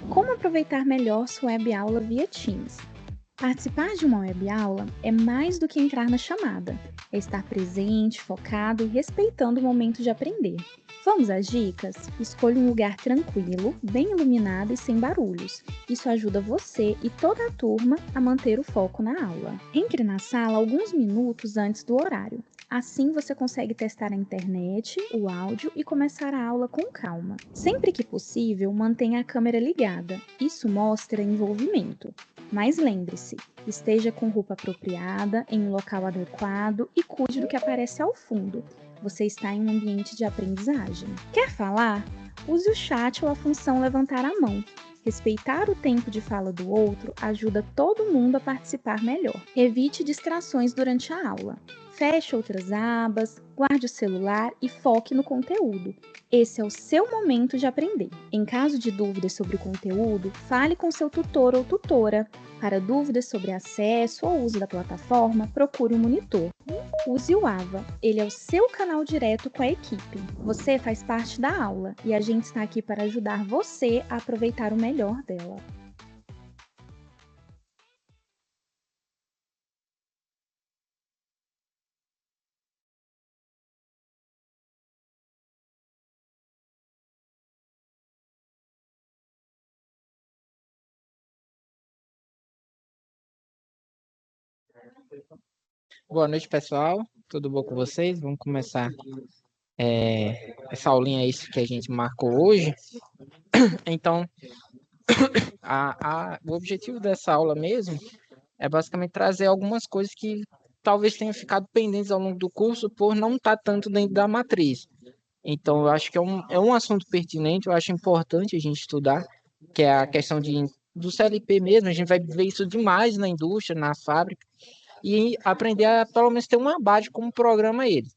Como aproveitar melhor sua web aula via Teams? Participar de uma web aula é mais do que entrar na chamada, é estar presente, focado e respeitando o momento de aprender. Vamos às dicas? Escolha um lugar tranquilo, bem iluminado e sem barulhos. Isso ajuda você e toda a turma a manter o foco na aula. Entre na sala alguns minutos antes do horário. Assim você consegue testar a internet, o áudio e começar a aula com calma. Sempre que possível, mantenha a câmera ligada. Isso mostra envolvimento. Mas lembre-se, esteja com roupa apropriada, em um local adequado e cuide do que aparece ao fundo. Você está em um ambiente de aprendizagem. Quer falar? Use o chat ou a função levantar a mão. Respeitar o tempo de fala do outro ajuda todo mundo a participar melhor. Evite distrações durante a aula. Feche outras abas, guarde o celular e foque no conteúdo. Esse é o seu momento de aprender. Em caso de dúvidas sobre o conteúdo, fale com seu tutor ou tutora. Para dúvidas sobre acesso ou uso da plataforma, procure um monitor. Use o AVA, ele é o seu canal direto com a equipe. Você faz parte da aula e a gente está aqui para ajudar você a aproveitar o melhor dela. Boa noite, pessoal. Tudo bom com vocês? Vamos começar essa aulinha isso que a gente marcou hoje. Então, o objetivo dessa aula mesmo é basicamente trazer algumas coisas que talvez tenham ficado pendentes ao longo do curso por não estar tanto dentro da matriz. Então, eu acho que é um assunto pertinente, eu acho importante a gente estudar, que é a questão do CLP mesmo. A gente vai ver isso demais na indústria, na fábrica, e aprender a, pelo menos, ter uma base como programa ele.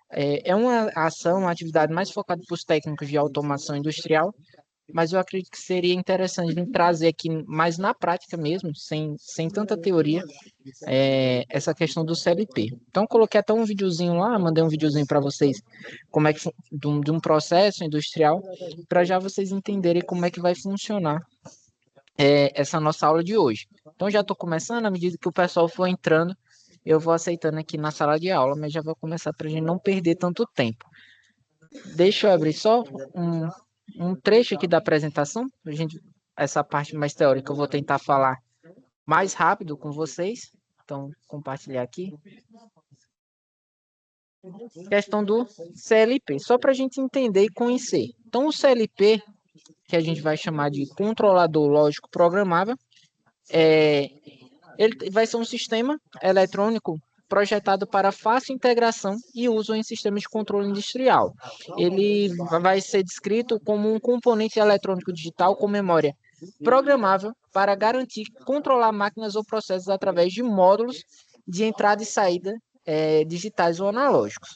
É uma ação, uma atividade mais focada para os técnicos de automação industrial, mas eu acredito que seria interessante a gente trazer aqui mais na prática mesmo, sem tanta teoria, essa questão do CLP. Então, coloquei até um videozinho lá, mandei um videozinho para vocês, como é que de um processo industrial, para já vocês entenderem como é que vai funcionar essa nossa aula de hoje. Então, já estou começando, à medida que o pessoal for entrando, eu vou aceitando aqui na sala de aula, mas já vou começar para a gente não perder tanto tempo. Deixa eu abrir só um trecho aqui da apresentação, essa parte mais teórica eu vou tentar falar mais rápido com vocês. Então, compartilhar aqui. Questão do CLP, só para a gente entender e conhecer. Então, o CLP, que a gente vai chamar de controlador lógico programável, ele vai ser um sistema eletrônico projetado para fácil integração e uso em sistemas de controle industrial. Ele vai ser descrito como um componente eletrônico digital com memória programável para garantir controlar máquinas ou processos através de módulos de entrada e saída digitais ou analógicos.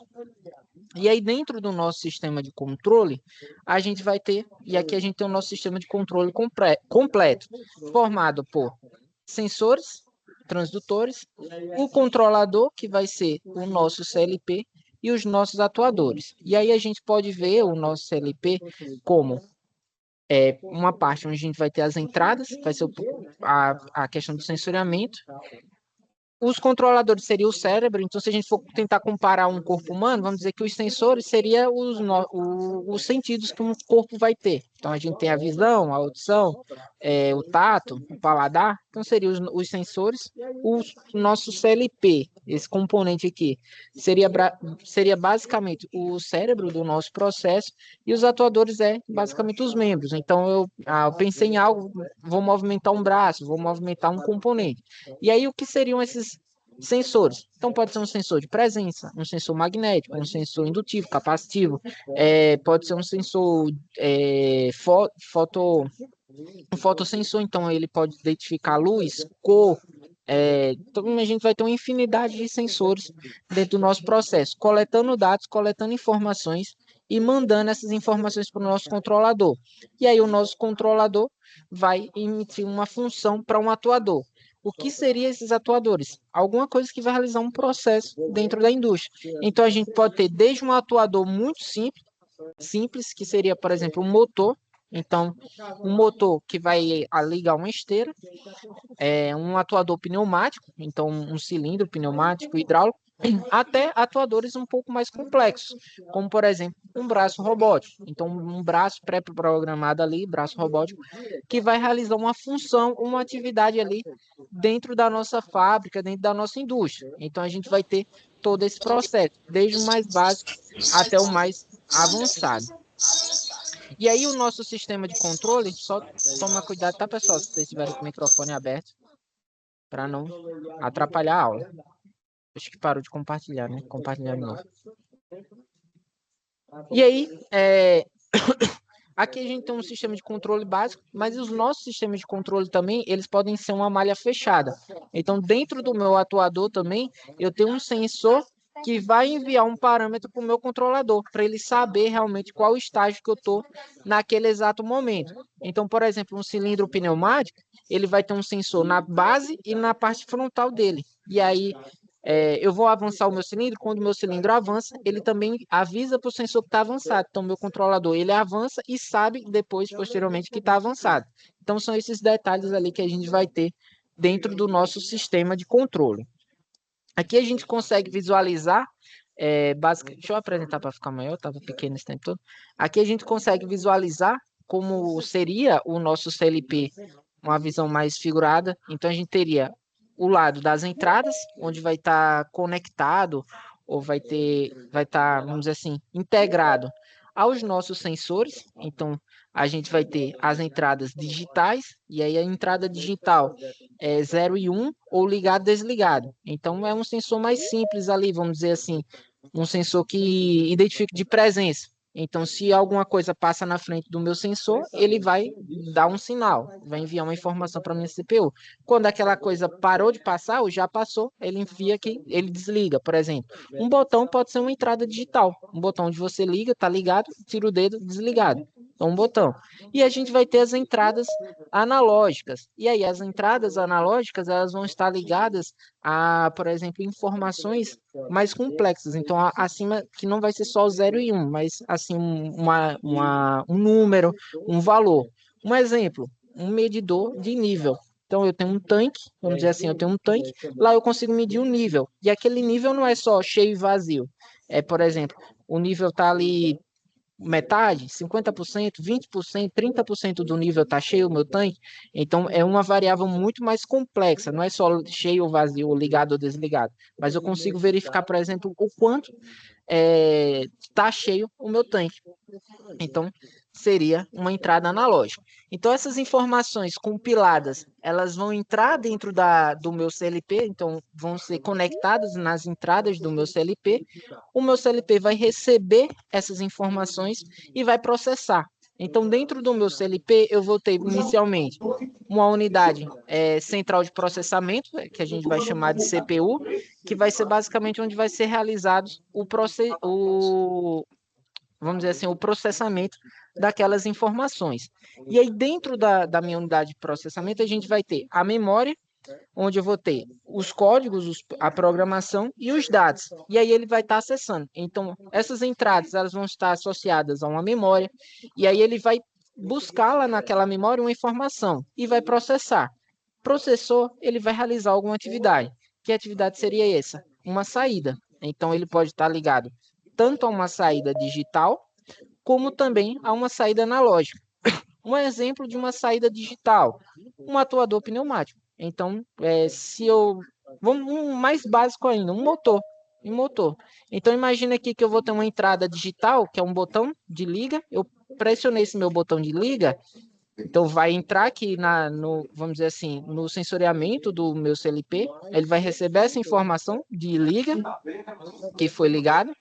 E aí, dentro do nosso sistema de controle, a gente vai ter, e aqui a gente tem o nosso sistema de controle completo, formado por sensores, transdutores, o controlador, que vai ser o nosso CLP, e os nossos atuadores. E aí a gente pode ver o nosso CLP como uma parte onde a gente vai ter as entradas, vai ser a questão do sensoriamento. Os controladores seriam o cérebro, então se a gente for tentar comparar um corpo humano, vamos dizer que os sensores seriam os sentidos que um corpo vai ter. Então a gente tem a visão, a audição, o tato, o paladar, então seriam os sensores. O nosso CLP, esse componente aqui, seria basicamente o cérebro do nosso processo, e os atuadores basicamente os membros. Então eu pensei em algo, vou movimentar um braço, vou movimentar um componente. E aí o que seriam esses sensores? Então pode ser um sensor de presença, um sensor magnético, um sensor indutivo, capacitivo, pode ser um sensor um fotossensor, então ele pode identificar luz, cor. Então a gente vai ter uma infinidade de sensores dentro do nosso processo, coletando dados, coletando informações e mandando essas informações para o nosso controlador. E aí o nosso controlador vai emitir uma função para um atuador. O que seriam esses atuadores? Alguma coisa que vai realizar um processo dentro da indústria. Então a gente pode ter desde um atuador muito simples, simples, que seria, por exemplo, um motor. Então, um motor que vai ligar uma esteira, um atuador pneumático, então um cilindro pneumático hidráulico, até atuadores um pouco mais complexos, como, por exemplo, um braço robótico. Então, um braço pré-programado ali, braço robótico, que vai realizar uma função, uma atividade ali dentro da nossa fábrica, dentro da nossa indústria. Então, a gente vai ter todo esse processo, desde o mais básico até o mais avançado. E aí, o nosso sistema de controle, só toma cuidado, tá, pessoal, se vocês tiverem com o microfone aberto, para não atrapalhar a aula. Acho que parou de compartilhar, né? Compartilhar de novo. E aí, aqui a gente tem um sistema de controle básico, mas os nossos sistemas de controle também, eles podem ser uma malha fechada. Então, dentro do meu atuador também, eu tenho um sensor que vai enviar um parâmetro para o meu controlador, para ele saber realmente qual estágio que eu estou naquele exato momento. Então, por exemplo, um cilindro pneumático, ele vai ter um sensor na base e na parte frontal dele. E aí, eu vou avançar o meu cilindro, quando o meu cilindro avança, ele também avisa para o sensor que está avançado. Então, meu controlador, ele avança e sabe depois, posteriormente, que está avançado. Então, são esses detalhes ali que a gente vai ter dentro do nosso sistema de controle. Aqui a gente consegue visualizar, deixa eu apresentar para ficar maior, estava pequeno esse tempo todo. Aqui a gente consegue visualizar como seria o nosso CLP, uma visão mais figurada. Então, a gente teria o lado das entradas, onde vai estar conectado, ou vai estar, vamos dizer assim, integrado aos nossos sensores. Então, a gente vai ter as entradas digitais, e aí a entrada digital é 0 e 1, ou ligado, desligado. Então, é um sensor mais simples ali, vamos dizer assim, um sensor que identifica de presença. Então, se alguma coisa passa na frente do meu sensor, ele vai dar um sinal, vai enviar uma informação para a minha CPU. Quando aquela coisa parou de passar, ou já passou, ele envia aqui, ele desliga, por exemplo. Um botão pode ser uma entrada digital. Um botão onde você liga, tá ligado, tira o dedo, desligado. Então, um botão. E a gente vai ter as entradas analógicas. E aí, as entradas analógicas, elas vão estar ligadas a, por exemplo, informações mais complexas. Então, acima, que não vai ser só o 0 e 1, mas assim, um número, um valor. Um exemplo, um medidor de nível. Então, eu tenho um tanque, vamos dizer assim, eu tenho um tanque, lá eu consigo medir um nível. E aquele nível não é só cheio e vazio. Por exemplo, o nível está ali metade, 50%, 20%, 30% do nível está cheio o meu tanque, então é uma variável muito mais complexa, não é só cheio ou vazio, ou ligado ou desligado, mas eu consigo verificar, por exemplo, o quanto está cheio o meu tanque. Então, seria uma entrada analógica. Então, essas informações compiladas, elas vão entrar dentro do meu CLP, então vão ser conectadas nas entradas do meu CLP. O meu CLP vai receber essas informações e vai processar. Então, dentro do meu CLP, eu vou ter inicialmente uma unidade central de processamento, que a gente vai chamar de CPU, que vai ser basicamente onde vai ser realizado vamos dizer assim, o processamento daquelas informações. E aí, dentro da minha unidade de processamento, a gente vai ter a memória, onde eu vou ter os códigos, a programação e os dados. E aí ele vai estar acessando. Então, essas entradas, elas vão estar associadas a uma memória, e aí ele vai buscar lá naquela memória uma informação e vai processar. Processou, ele vai realizar alguma atividade. Que atividade seria essa? Uma saída. Então, ele pode estar ligado tanto a uma saída digital, como também a uma saída analógica. Um exemplo de uma saída digital, um atuador pneumático. Então, vamos um mais básico ainda, um motor. Um motor. Então, imagina aqui que eu vou ter uma entrada digital, que é um botão de liga. Eu pressionei esse meu botão de liga, então vai entrar aqui vamos dizer assim, no sensoriamento do meu CLP, ele vai receber essa informação de liga, que foi ligado.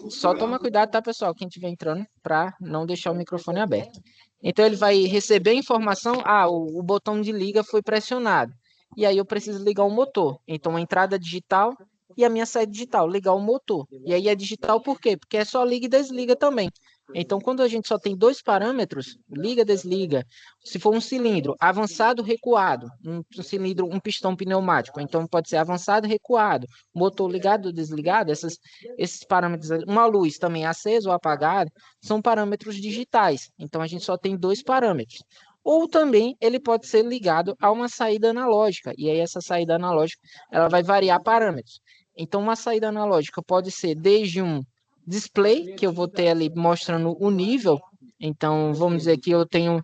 Só toma cuidado, tá, pessoal, quem estiver entrando, para não deixar o microfone aberto. Então ele vai receber a informação, o botão de liga foi pressionado. E aí eu preciso ligar o motor. Então a entrada digital e a minha saída digital, ligar o motor. E aí é digital por quê? Porque é só liga e desliga também. Então, quando a gente só tem dois parâmetros, liga, desliga. Se for um cilindro avançado, recuado, um cilindro, um pistão pneumático, então pode ser avançado, recuado, motor ligado, desligado, esses parâmetros, uma luz também acesa ou apagada, são parâmetros digitais. Então, a gente só tem dois parâmetros. Ou também ele pode ser ligado a uma saída analógica, e aí essa saída analógica ela vai variar parâmetros. Então, uma saída analógica pode ser desde um display, que eu vou ter ali mostrando o nível. Então, vamos dizer que eu tenho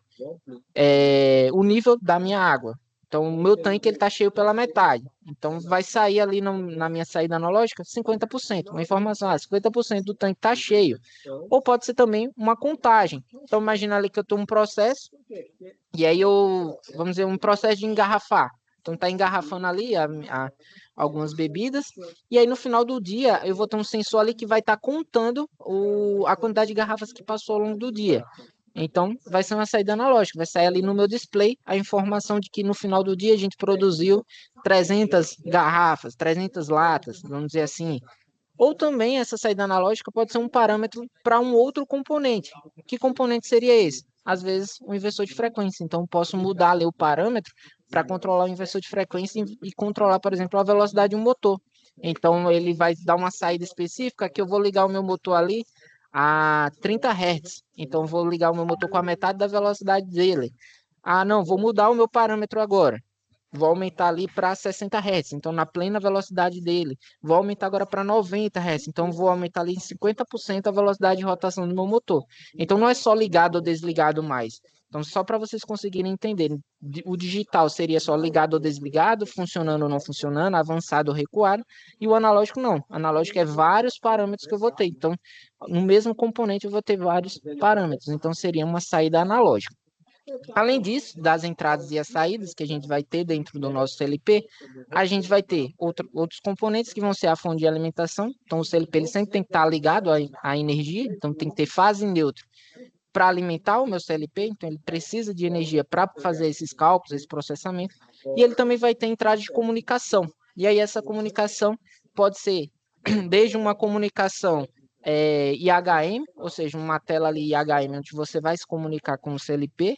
o nível da minha água. Então, o meu tanque está cheio pela metade. Então, vai sair ali na minha saída analógica 50%. Uma informação, 50% do tanque está cheio. Ou pode ser também uma contagem. Então, imagina ali que eu estou um processo, e aí vamos dizer, um processo de engarrafar. Então, está engarrafando ali algumas bebidas, e aí no final do dia eu vou ter um sensor ali que vai estar contando a quantidade de garrafas que passou ao longo do dia. Então, vai ser uma saída analógica, vai sair ali no meu display a informação de que no final do dia a gente produziu 300 garrafas, 300 latas, vamos dizer assim. Ou também essa saída analógica pode ser um parâmetro para um outro componente. Que componente seria esse? Às vezes, um inversor de frequência. Então, posso mudar ali o parâmetro para controlar o inversor de frequência e controlar, por exemplo, a velocidade de um motor. Então, ele vai dar uma saída específica que eu vou ligar o meu motor ali a 30 Hz. Então, vou ligar o meu motor com a metade da velocidade dele. Ah, não, vou mudar o meu parâmetro agora. Vou aumentar ali para 60 Hz, então na plena velocidade dele. Vou aumentar agora para 90 Hz, então vou aumentar ali em 50% a velocidade de rotação do meu motor. Então não é só ligado ou desligado mais. Então, só para vocês conseguirem entender, o digital seria só ligado ou desligado, funcionando ou não funcionando, avançado ou recuado, e o analógico não. O analógico é vários parâmetros que eu vou ter. Então, no mesmo componente eu vou ter vários parâmetros. Então, seria uma saída analógica. Além disso, das entradas e as saídas que a gente vai ter dentro do nosso CLP, a gente vai ter outros componentes que vão ser a fonte de alimentação. Então, o CLP ele sempre tem que estar ligado à energia, então tem que ter fase neutra para alimentar o meu CLP, então ele precisa de energia para fazer esses cálculos, esse processamento, e ele também vai ter entrada de comunicação. E aí essa comunicação pode ser desde uma comunicação IHM, ou seja, uma tela ali IHM, onde você vai se comunicar com o CLP,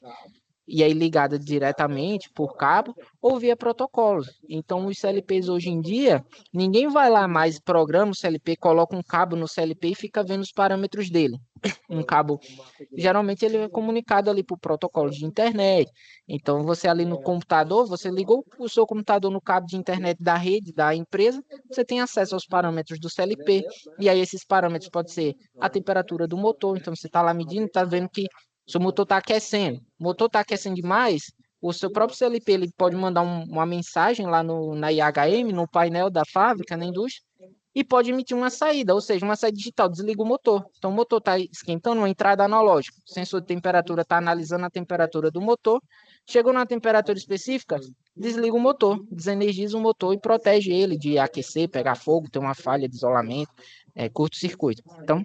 e aí ligada diretamente por cabo ou via protocolos. Então, os CLPs hoje em dia, ninguém vai lá mais, programa o CLP, coloca um cabo no CLP e fica vendo os parâmetros dele. Um cabo, geralmente ele é comunicado ali por protocolo de internet. Então, você ali no computador, você ligou o seu computador no cabo de internet da rede, da empresa, você tem acesso aos parâmetros do CLP, e aí esses parâmetros podem ser a temperatura do motor, então você está lá medindo, está vendo que se o motor está aquecendo, o motor está aquecendo demais, o seu próprio CLP ele pode mandar uma mensagem lá na IHM, no painel da fábrica, na indústria, e pode emitir uma saída, ou seja, uma saída digital, desliga o motor. Então, o motor está esquentando, uma entrada analógica. O sensor de temperatura está analisando a temperatura do motor, chegou na temperatura específica, desliga o motor, desenergiza o motor e protege ele de aquecer, pegar fogo, ter uma falha de isolamento, curto-circuito. Então,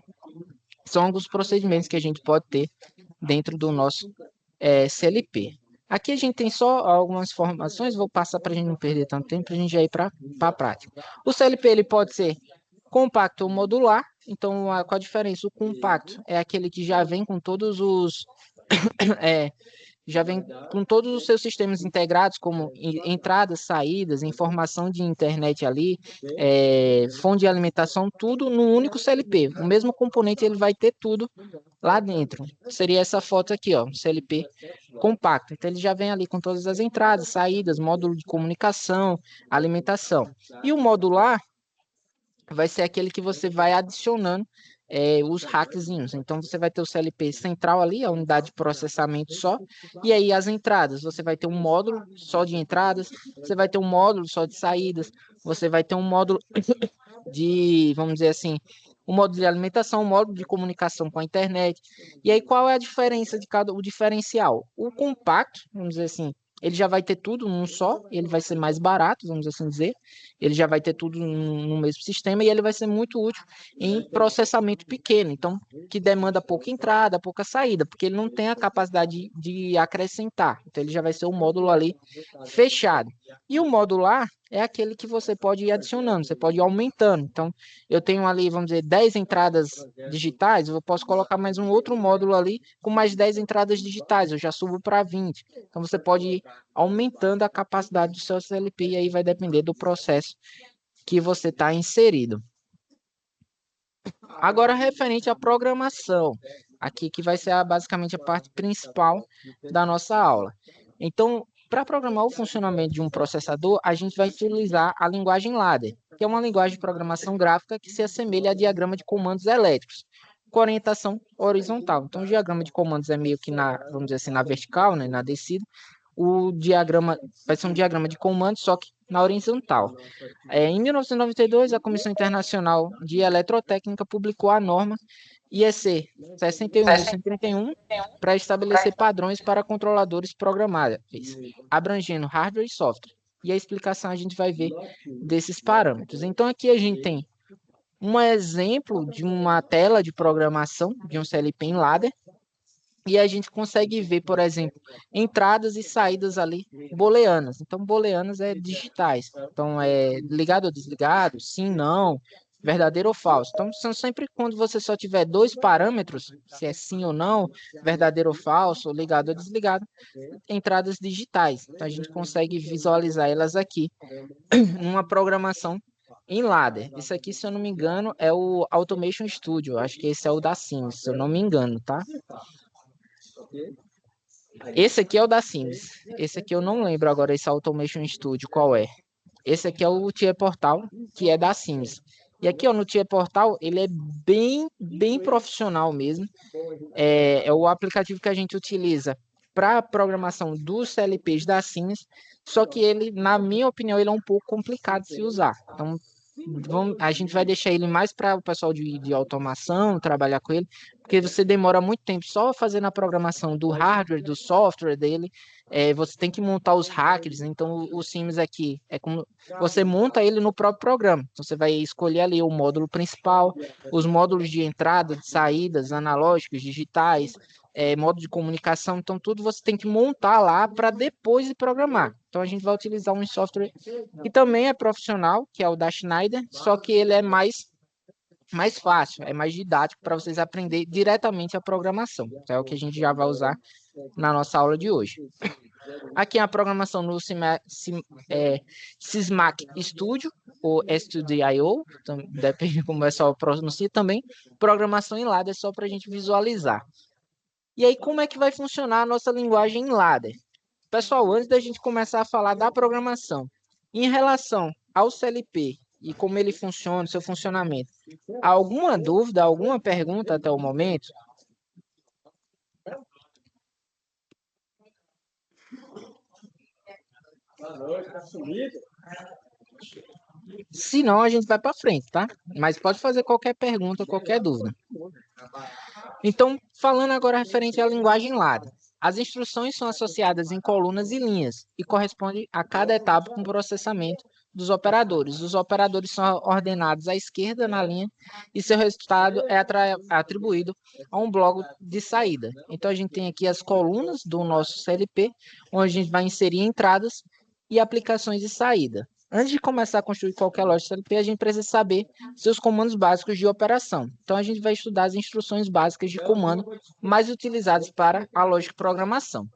são alguns procedimentos que a gente pode ter dentro do nosso CLP. Aqui a gente tem só algumas informações, vou passar para a gente não perder tanto tempo, para a gente já ir para a prática. O CLP ele pode ser compacto ou modular, então qual a diferença? O compacto é aquele que já vem com todos os já vem com todos os seus sistemas integrados, como entradas, saídas, informação de internet ali, fonte de alimentação, tudo num único CLP. O mesmo componente ele vai ter tudo lá dentro. Seria essa foto aqui, ó, CLP compacto. Então ele já vem ali com todas as entradas, saídas, módulo de comunicação, alimentação. E o modular vai ser aquele que você vai adicionando os hackzinhos. Então, você vai ter o CLP central ali, a unidade de processamento só, e aí as entradas, você vai ter um módulo só de entradas, você vai ter um módulo só de saídas, você vai ter um módulo de, vamos dizer assim, um módulo de alimentação, um módulo de comunicação com a internet. E aí, qual é a diferença de o diferencial? O compacto, vamos dizer assim, ele já vai ter tudo num só, ele vai ser mais barato, vamos assim dizer, ele já vai ter tudo no mesmo sistema e ele vai ser muito útil em processamento pequeno, então, que demanda pouca entrada, pouca saída, porque ele não tem a capacidade de acrescentar, então ele já vai ser um módulo ali fechado. E o modular, é aquele que você pode ir adicionando, você pode ir aumentando. Então, eu tenho ali, vamos dizer, 10 entradas digitais, eu posso colocar mais um outro módulo ali com mais 10 entradas digitais, eu já subo para 20. Então, você pode ir aumentando a capacidade do seu CLP e aí vai depender do processo que você está inserido. Agora, referente à programação, aqui que vai ser basicamente a parte principal da nossa aula. Então, para programar o funcionamento de um processador, a gente vai utilizar a linguagem ladder, que é uma linguagem de programação gráfica que se assemelha a diagrama de comandos elétricos, com orientação horizontal. Então, o diagrama de comandos é meio que vamos dizer assim, na vertical, né, na descida. O diagrama vai ser um diagrama de comandos, só que na horizontal. Em 1992, a Comissão Internacional de Eletrotécnica publicou a norma IEC 61131 para estabelecer padrões para controladores programáveis, abrangendo hardware e software. E a explicação a gente vai ver desses parâmetros. Então, aqui a gente tem um exemplo de uma tela de programação de um CLP em ladder, e a gente consegue ver, por exemplo, entradas e saídas ali booleanas. Então, booleanas é digitais. Então, é ligado ou desligado, sim, não, verdadeiro ou falso. Então, são sempre quando você só tiver dois parâmetros, se é sim ou não, verdadeiro ou falso, ligado ou desligado, entradas digitais. Então, a gente consegue visualizar elas aqui numa programação em ladder. Isso aqui, se eu não me engano, é o Automation Studio. Acho que esse é o da Sims, se eu não me engano, tá? Esse aqui é o da Sims. Esse aqui eu não lembro agora, esse Automation Studio, qual é. Esse aqui é o Tier Portal, que é da Sims. E aqui, ó, no Tier Portal, ele é bem profissional mesmo. É o aplicativo que a gente utiliza para a programação dos CLPs da Sims, só que ele, na minha opinião, ele é um pouco complicado de se usar. Então, a gente vai deixar ele mais para o pessoal de automação, trabalhar com ele, porque você demora muito tempo só fazendo a programação do hardware, do software dele. Você tem que montar os hackers, então o Sims aqui é como você monta ele no próprio programa. Então você vai escolher ali o módulo principal, os módulos de entrada, de saídas, analógicos, digitais, modo de comunicação, então tudo você tem que montar lá para depois de programar. Então a gente vai utilizar um software que também é profissional, que é o da Schneider, só que ele é mais fácil, é mais didático para vocês aprenderem diretamente a programação. Então, é o que a gente já vai usar na nossa aula de hoje. Aqui é a programação no Sysmac Studio, ou Studio.io, depende de como o pessoal pronuncia também. Programação em ladder, só para a gente visualizar. E aí, como é que vai funcionar a nossa linguagem em ladder? Pessoal, antes da gente começar a falar da programação, em relação ao CLP e como ele funciona, seu funcionamento, alguma dúvida, alguma pergunta até o momento? Se não, a gente vai para frente, tá? Mas pode fazer qualquer pergunta, qualquer dúvida. Então, falando agora referente à linguagem ladder. As instruções são associadas em colunas e linhas e correspondem a cada etapa com processamento dos operadores. Os operadores são ordenados à esquerda na linha e seu resultado é atribuído a um bloco de saída. Então, a gente tem aqui as colunas do nosso CLP, onde a gente vai inserir entradas e aplicações de saída. Antes de começar a construir qualquer lógica CLP, a gente precisa saber seus comandos básicos de operação. Então, a gente vai estudar as instruções básicas de comando mais utilizadas para a lógica de programação.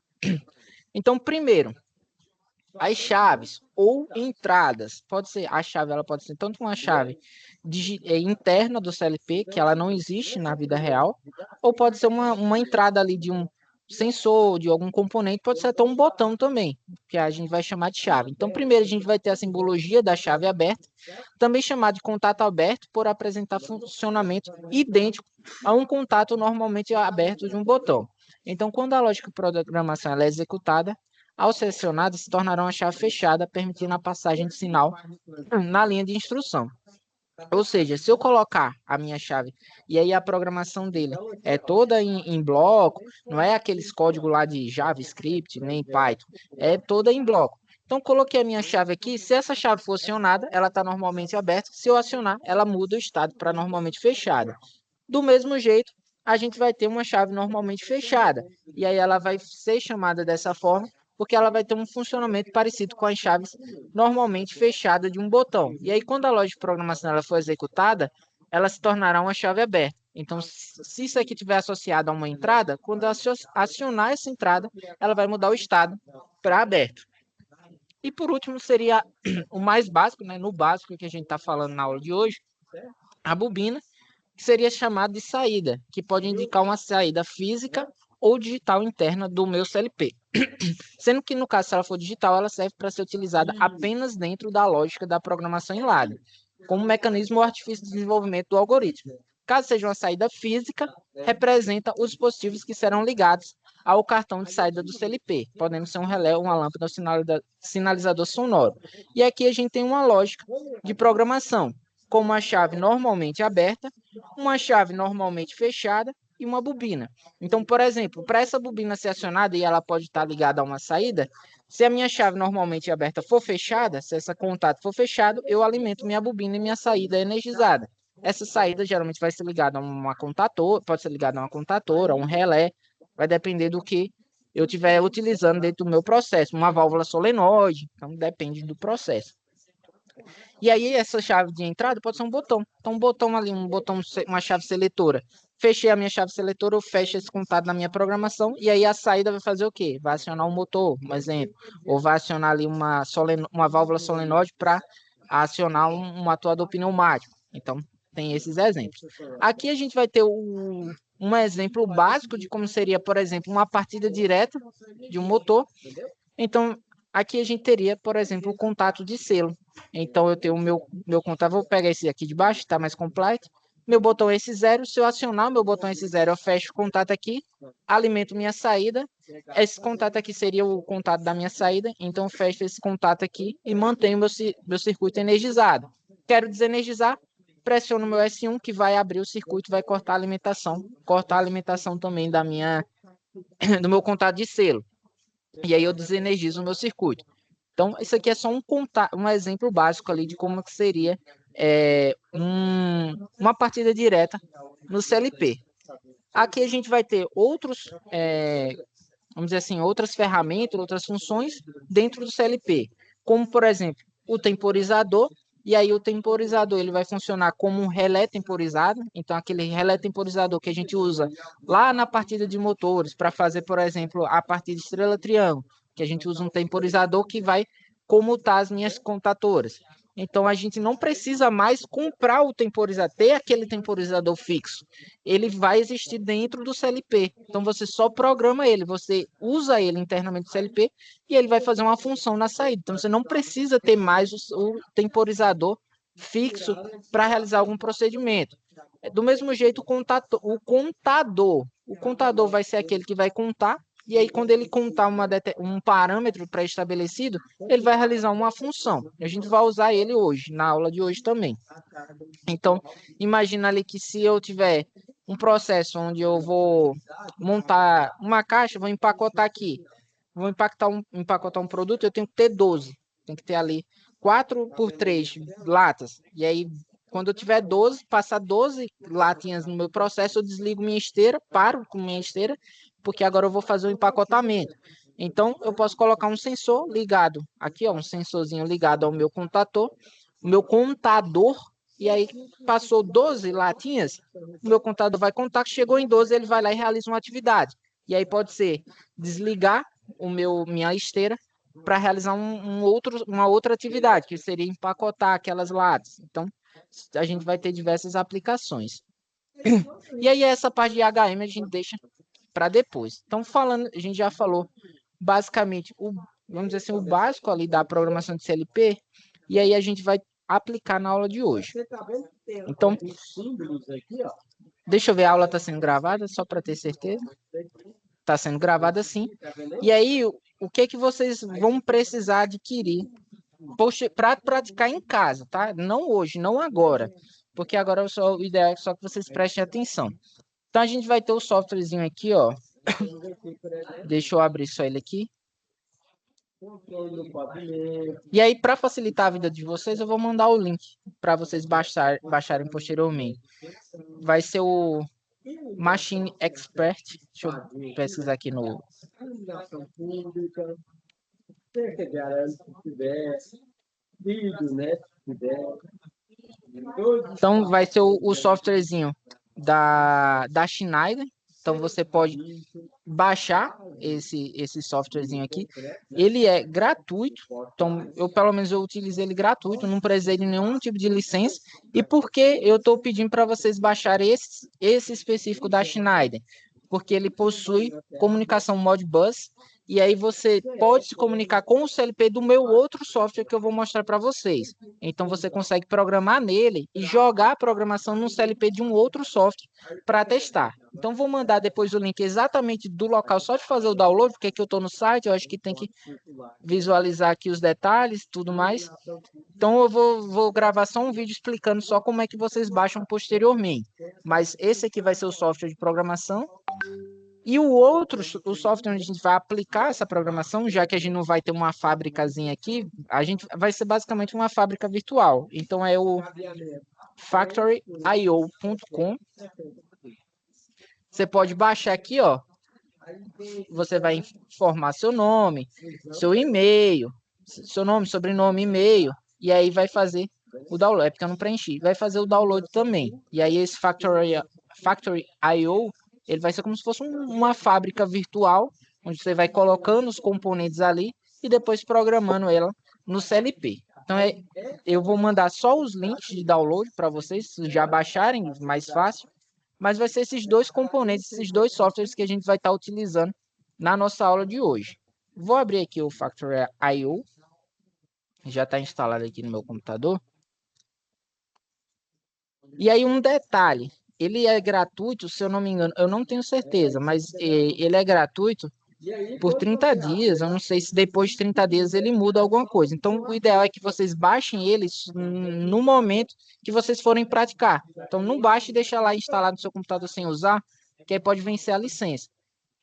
Então, primeiro, as chaves ou entradas. A chave ela pode ser tanto uma chave interna do CLP, que ela não existe na vida real, ou pode ser uma entrada ali de um sensor, de algum componente, pode ser até um botão também, que a gente vai chamar de chave. Então, primeiro a gente vai ter a simbologia da chave aberta, também chamada de contato aberto, por apresentar funcionamento idêntico a um contato normalmente aberto de um botão. Então, quando a lógica de programação ela é executada, ao selecionado, se tornará uma chave fechada, permitindo a passagem de sinal na linha de instrução. Ou seja, se eu colocar a minha chave e aí a programação dele é toda em bloco, não é aqueles códigos lá de JavaScript, nem Python, é toda em bloco. Então, coloquei a minha chave aqui, se essa chave for acionada, ela está normalmente aberta, se eu acionar, ela muda o estado para normalmente fechada. Do mesmo jeito, a gente vai ter uma chave normalmente fechada, e aí ela vai ser chamada dessa forma, porque ela vai ter um funcionamento parecido com as chaves normalmente fechadas de um botão. E aí, quando a lógica de programação ela for executada, ela se tornará uma chave aberta. Então, se isso aqui estiver associado a uma entrada, quando acionar essa entrada, ela vai mudar o estado para aberto. E por último, seria o mais básico, né? No básico que a gente está falando na aula de hoje, a bobina, que seria chamada de saída, que pode indicar uma saída física ou digital interna do meu CLP. Sendo que, no caso, se ela for digital, ela serve para ser utilizada apenas dentro da lógica da programação em ladder, como mecanismo ou artifício de desenvolvimento do algoritmo. Caso seja uma saída física, representa os dispositivos que serão ligados ao cartão de saída do CLP, podendo ser um relé, uma lâmpada ou sinalizador sonoro. E aqui a gente tem uma lógica de programação, com uma chave normalmente aberta, uma chave normalmente fechada e uma bobina. Então, por exemplo, para essa bobina ser acionada e ela pode estar ligada a uma saída, se a minha chave normalmente aberta for fechada, se esse contato for fechado, eu alimento minha bobina e minha saída é energizada. Essa saída geralmente vai ser ligada a uma contatora, pode ser ligada a uma contadora, a um relé, vai depender do que eu estiver utilizando dentro do meu processo, uma válvula solenoide, então depende do processo. E aí essa chave de entrada pode ser um botão. Então um botão ali, uma chave seletora. Fechei a minha chave seletora, eu fecho esse contato na minha programação e aí a saída vai fazer o quê? Vai acionar um motor, um exemplo, ou vai acionar ali uma válvula solenoide para acionar um atuador pneumático. Então tem esses exemplos. Aqui a gente vai ter um exemplo básico de como seria, por exemplo, uma partida direta de um motor. Então, aqui a gente teria, por exemplo, o contato de selo. Então, eu tenho o meu contato, vou pegar esse aqui de baixo, está mais completo. Meu botão é esse zero, se eu acionar o meu botão esse zero, eu fecho o contato aqui, alimento minha saída. Esse contato aqui seria o contato da minha saída, então eu fecho esse contato aqui e mantenho meu circuito energizado. Quero desenergizar, pressiono o meu S1 que vai abrir o circuito, vai cortar a alimentação também do meu contato de selo. E aí eu desenergizo o meu circuito. Então, isso aqui é só um exemplo básico ali de como que seria uma partida direta no CLP. Aqui a gente vai ter vamos dizer assim, outras ferramentas, outras funções dentro do CLP, como, por exemplo, o temporizador, e aí o temporizador ele vai funcionar como um relé temporizado, então aquele relé temporizador que a gente usa lá na partida de motores para fazer, por exemplo, a partida estrela-triângulo, que a gente usa um temporizador que vai comutar as minhas contatoras. Então a gente não precisa mais comprar o temporizador, ter aquele temporizador fixo. Ele vai existir dentro do CLP. Então você só programa ele, você usa ele internamente do CLP e ele vai fazer uma função na saída. Então você não precisa ter mais o temporizador fixo para realizar algum procedimento. Do mesmo jeito, o contador vai ser aquele que vai contar, e aí quando ele contar um parâmetro pré-estabelecido, ele vai realizar uma função. A gente vai usar ele hoje, na aula de hoje também. Então, imagina ali que se eu tiver um processo onde eu vou montar uma caixa, vou empacotar aqui, vou empacotar um produto, eu tenho que ter 12. Tem que ter ali 4 por 3 latas. E aí, quando eu tiver 12, passar 12 latinhas no meu processo, eu desligo minha esteira, paro com minha esteira, porque agora eu vou fazer o empacotamento. Então, eu posso colocar um sensor ligado aqui, ó, um sensorzinho ligado ao meu contador, e aí passou 12 latinhas, o meu contador vai contar que chegou em 12, ele vai lá e realiza uma atividade. E aí pode ser desligar minha esteira para realizar uma outra atividade, que seria empacotar aquelas latas. Então, a gente vai ter diversas aplicações. E aí, essa parte de HM a gente deixa para depois. Então, a gente já falou basicamente, vamos dizer assim, o básico ali da programação de CLP, e aí a gente vai aplicar na aula de hoje. Então, deixa eu ver, a aula está sendo gravada, só para ter certeza. Está sendo gravada sim. E aí, o que que vocês vão precisar adquirir para praticar em casa, tá? Não hoje, não agora, porque agora o ideal é só que vocês prestem atenção. Então, a gente vai ter o softwarezinho aqui, ó. Deixa eu abrir só ele aqui. E aí, para facilitar a vida de vocês, eu vou mandar o link para vocês baixarem posteriormente. Vai ser o Machine Expert. Deixa eu pesquisar aqui no... Então, vai ser o softwarezinho da Schneider. Então, você pode baixar esse softwarezinho aqui. Ele é gratuito. Então, pelo menos, eu utilizei ele gratuito. Não precisei de nenhum tipo de licença. E por que eu estou pedindo para vocês baixarem esse específico da Schneider? Porque ele possui comunicação Modbus. E aí você pode se comunicar com o CLP do meu outro software que eu vou mostrar para vocês. Então você consegue programar nele e jogar a programação no CLP de um outro software para testar. Então vou mandar depois o link exatamente do local só de fazer o download, porque aqui eu estou no site, eu acho que tem que visualizar aqui os detalhes, tudo mais. Então eu vou gravar só um vídeo explicando só como é que vocês baixam posteriormente. Mas esse aqui vai ser o software de programação. E o outro, o software onde a gente vai aplicar essa programação, já que a gente não vai ter uma fábricazinha aqui, a gente vai ser basicamente uma fábrica virtual. Então é o factoryio.com. Você pode baixar aqui, ó. Você vai informar seu nome, seu e-mail, seu nome, sobrenome, e-mail, e aí vai fazer o download. É porque eu não preenchi. Vai fazer o download também. E aí esse Factory.io ele vai ser como se fosse uma fábrica virtual, onde você vai colocando os componentes ali e depois programando ela no CLP. Então, eu vou mandar só os links de download para vocês já baixarem, mais fácil. Mas vai ser esses dois componentes, esses dois softwares que a gente vai estar utilizando na nossa aula de hoje. Vou abrir aqui o Factory.io. Já está instalado aqui no meu computador. E aí um detalhe, ele é gratuito, se eu não me engano, eu não tenho certeza, mas ele é gratuito por 30 dias. Eu não sei se depois de 30 dias ele muda alguma coisa. Então, o ideal é que vocês baixem ele no momento que vocês forem praticar. Então, não baixe e deixe lá instalado no seu computador sem usar, que aí pode vencer a licença.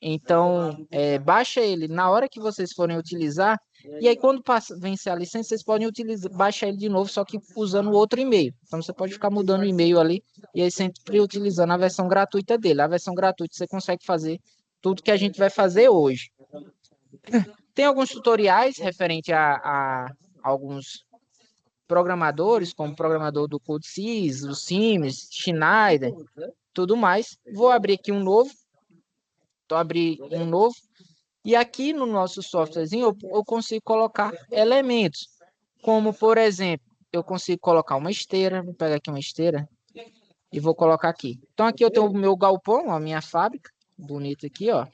Então, baixa ele na hora que vocês forem utilizar, e aí quando vencer a licença, vocês podem baixar ele de novo, só que usando outro e-mail. Então, você pode ficar mudando o e-mail ali, e aí sempre utilizando a versão gratuita dele. A versão gratuita você consegue fazer tudo que a gente vai fazer hoje. Tem alguns tutoriais referente a alguns programadores, como o programador do CodeSys, o Siemens, Schneider, tudo mais. Vou abrir aqui um novo. Então, abrir um novo. E aqui no nosso softwarezinho, eu consigo colocar elementos. Como, por exemplo, eu consigo colocar uma esteira. Vou pegar aqui uma esteira e vou colocar aqui. Então, aqui eu tenho o meu galpão, a minha fábrica. Bonito aqui, ó.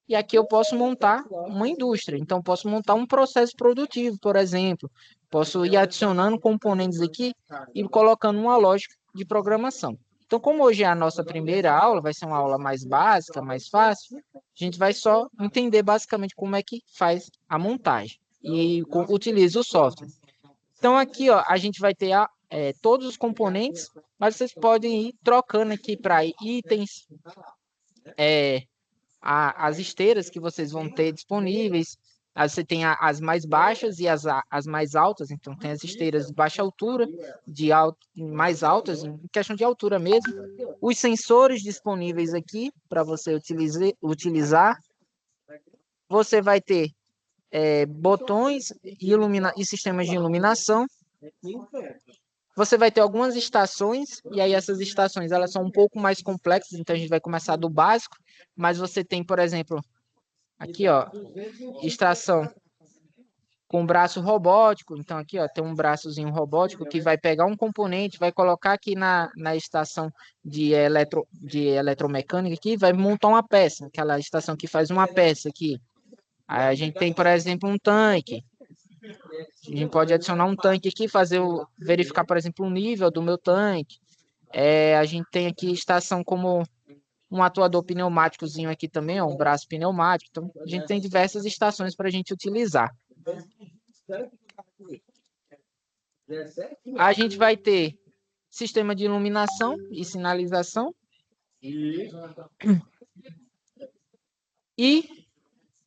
E aqui eu posso montar uma indústria. Então, posso montar um processo produtivo, por exemplo. Posso ir adicionando componentes aqui e colocando uma lógica de programação. Então, como hoje é a nossa primeira aula, vai ser uma aula mais básica, mais fácil, a gente vai só entender basicamente como é que faz a montagem e utiliza o software. Então, aqui ó, a gente vai ter todos os componentes, mas vocês podem ir trocando aqui para itens, as esteiras que vocês vão ter disponíveis. Aí você tem as mais baixas e as mais altas. Então, tem as esteiras de baixa altura, mais altas, em questão de altura mesmo. Os sensores disponíveis aqui para você utilizar. Você vai ter botões e sistemas de iluminação. Você vai ter algumas estações, e aí essas estações elas são um pouco mais complexas, então a gente vai começar do básico, mas você tem, por exemplo, aqui, ó, extração com braço robótico. Então, aqui, ó, tem um braçozinho robótico que vai pegar um componente, vai colocar aqui na estação de eletromecânica aqui, vai montar uma peça, aquela estação que faz uma peça aqui. Aí a gente tem, por exemplo, um tanque. A gente pode adicionar um tanque aqui, verificar, por exemplo, o nível do meu tanque. A gente tem aqui estação como um atuador pneumáticozinho aqui também, ó, um braço pneumático. Então, a gente tem diversas estações para a gente utilizar. A gente vai ter sistema de iluminação e sinalização. E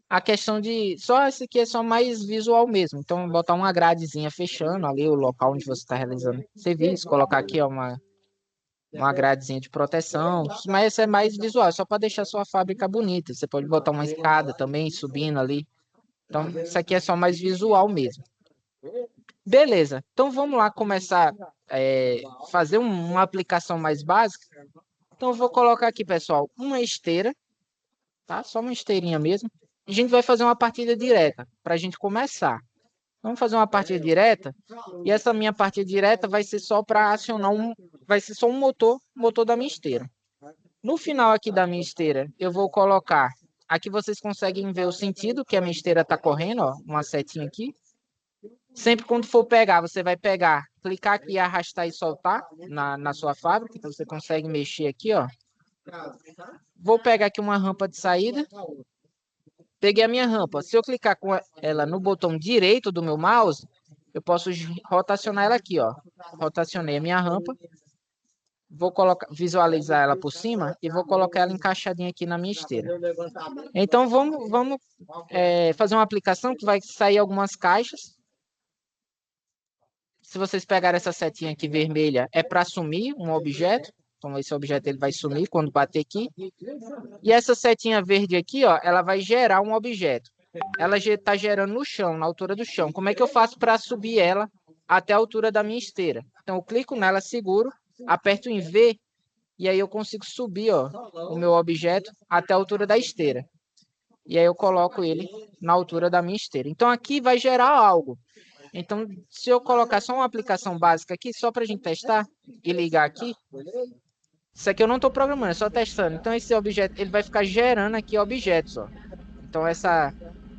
a questão de... Só esse aqui é só mais visual mesmo. Então, botar uma gradezinha fechando ali o local onde você está realizando serviço. Colocar aqui ó, uma gradezinha de proteção. Mas esse é mais visual, só para deixar sua fábrica bonita. Você pode botar uma escada também, subindo ali Então, isso aqui é só mais visual mesmo. Beleza, então vamos lá começar a fazer uma aplicação mais básica. Então, eu vou colocar aqui, pessoal, uma esteira, tá? Só uma esteirinha mesmo. A gente vai fazer uma partida direta para a gente começar. Vamos fazer uma partida direta. E essa minha partida direta vai ser só para acionar vai ser só um motor da minha esteira. No final aqui da minha esteira, eu vou colocar. Aqui vocês conseguem ver o sentido que a minha esteira está correndo, ó, uma setinha aqui. Sempre quando for pegar, você vai pegar, clicar aqui, arrastar e soltar na sua fábrica. Então você consegue mexer aqui, ó. Vou pegar aqui uma rampa de saída. Peguei a minha rampa. Se eu clicar com ela no botão direito do meu mouse, eu posso rotacionar ela aqui, ó. Rotacionei a minha rampa. Vou visualizar ela por cima e vou colocar ela encaixadinha aqui na minha esteira. Então vamos fazer uma aplicação que vai sair algumas caixas. Se vocês pegarem essa setinha aqui vermelha, é para sumir um objeto. Então esse objeto ele vai sumir quando bater aqui. E essa setinha verde aqui, ó, ela vai gerar um objeto. Ela está gerando no chão, na altura do chão. Como é que eu faço para subir ela até a altura da minha esteira? Então eu clico nela, seguro, aperto em V e aí eu consigo subir, ó, o meu objeto até a altura da esteira. E aí eu coloco ele na altura da minha esteira. Então aqui vai gerar algo. Então, se eu colocar só uma aplicação básica aqui, só para a gente testar e ligar aqui, isso aqui eu não estou programando, é só testando. Então, esse objeto, ele vai ficar gerando aqui objetos, ó. Então, essa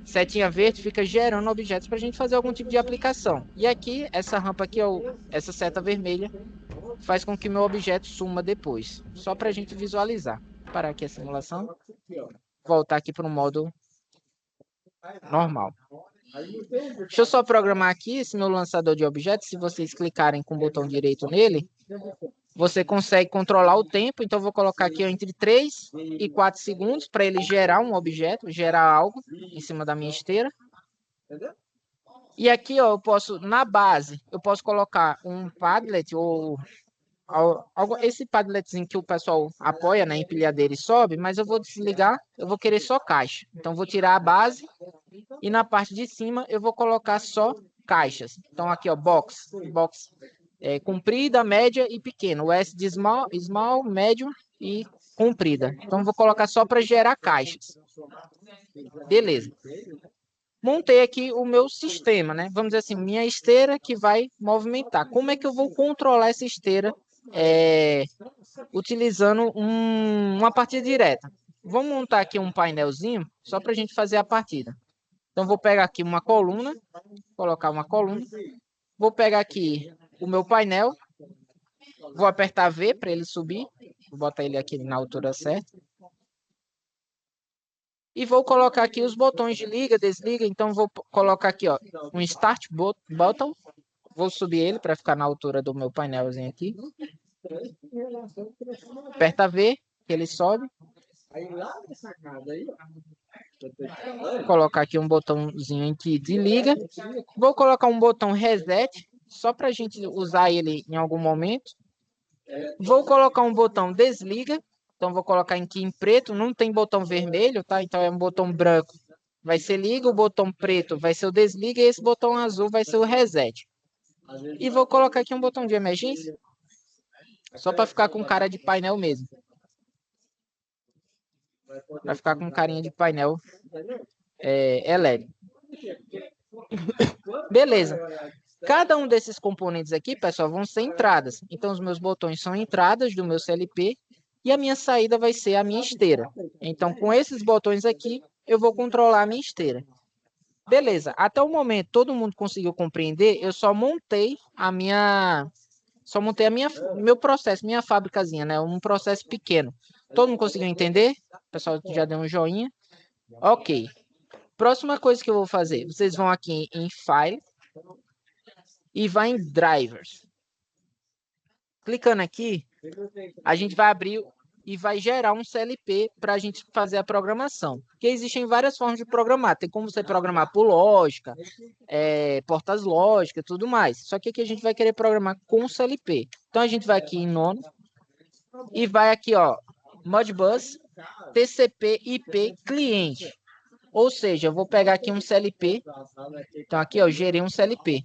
setinha verde fica gerando objetos para a gente fazer algum tipo de aplicação. E aqui, essa rampa aqui, ó, essa seta vermelha, faz com que meu objeto suma depois. Só para a gente visualizar. Vou parar aqui a simulação. Voltar aqui para o modo normal. Deixa eu só programar aqui esse meu lançador de objetos. Se vocês clicarem com o botão direito nele, você consegue controlar o tempo. Então, eu vou colocar aqui entre 3 e 4 segundos para ele gerar um objeto, gerar algo em cima da minha esteira. E aqui, ó, eu posso, na base, eu posso colocar um Padlet ou esse Padletzinho que o pessoal apoia, né, empilhadeira e sobe, mas eu vou desligar, eu vou querer só caixa. Então, vou tirar a base e na parte de cima eu vou colocar só caixas. Então, aqui, ó, box comprida, média e pequena. O S de small, médio e comprida. Então, vou colocar só para gerar caixas. Beleza. Montei aqui o meu sistema, né? Vamos dizer assim, minha esteira que vai movimentar. Como é que eu vou controlar essa esteira utilizando uma partida direta? Vou montar aqui um painelzinho só para a gente fazer a partida. Então, vou pegar aqui uma coluna, colocar uma coluna. Vou pegar aqui o meu painel, vou apertar V para ele subir, vou botar ele aqui na altura certa. E vou colocar aqui os botões de liga, desliga. Então, vou colocar aqui, ó, um Start Button. Vou subir ele para ficar na altura do meu painelzinho aqui. Aperta V, que ele sobe. Vou colocar aqui um botãozinho aqui de liga. Vou colocar um botão Reset, só para a gente usar ele em algum momento. Vou colocar um botão desliga. Então, vou colocar aqui em preto. Não tem botão vermelho, tá? Então, é um botão branco. Vai ser liga. O botão preto vai ser o desliga. E esse botão azul vai ser o reset. E vou colocar aqui um botão de emergência. Só para ficar com cara de painel mesmo. Para ficar com carinha de painel elétrico. Beleza. Cada um desses componentes aqui, pessoal, vão ser entradas. Então, os meus botões são entradas do meu CLP e a minha saída vai ser a minha esteira. Então, com esses botões aqui, eu vou controlar a minha esteira. Beleza. Até o momento, todo mundo conseguiu compreender? Eu só montei meu processo, minha fábricazinha, né? Um processo pequeno. Todo mundo conseguiu entender? O pessoal já deu um joinha. Ok. Próxima coisa que eu vou fazer, vocês vão aqui em File e vai em Drivers. Clicando aqui, a gente vai abrir e vai gerar um CLP para a gente fazer a programação. Porque existem várias formas de programar. Tem como você programar por lógica, portas lógicas e tudo mais. Só que aqui a gente vai querer programar com CLP. Então, a gente vai aqui em nono e vai aqui, ó, Modbus TCP IP cliente. Ou seja, eu vou pegar aqui um CLP. Então, aqui, ó, eu gerei um CLP,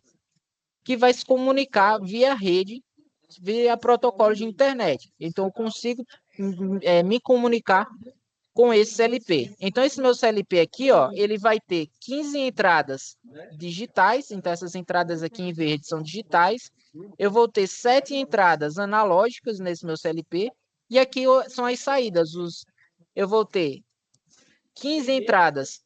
que vai se comunicar via rede, via protocolo de internet. Então, eu consigo me comunicar com esse CLP. Então, esse meu CLP aqui, ó, ele vai ter 15 entradas digitais. Então, essas entradas aqui em verde são digitais. Eu vou ter 7 entradas analógicas nesse meu CLP. E aqui são as saídas. Eu vou ter 15 entradas,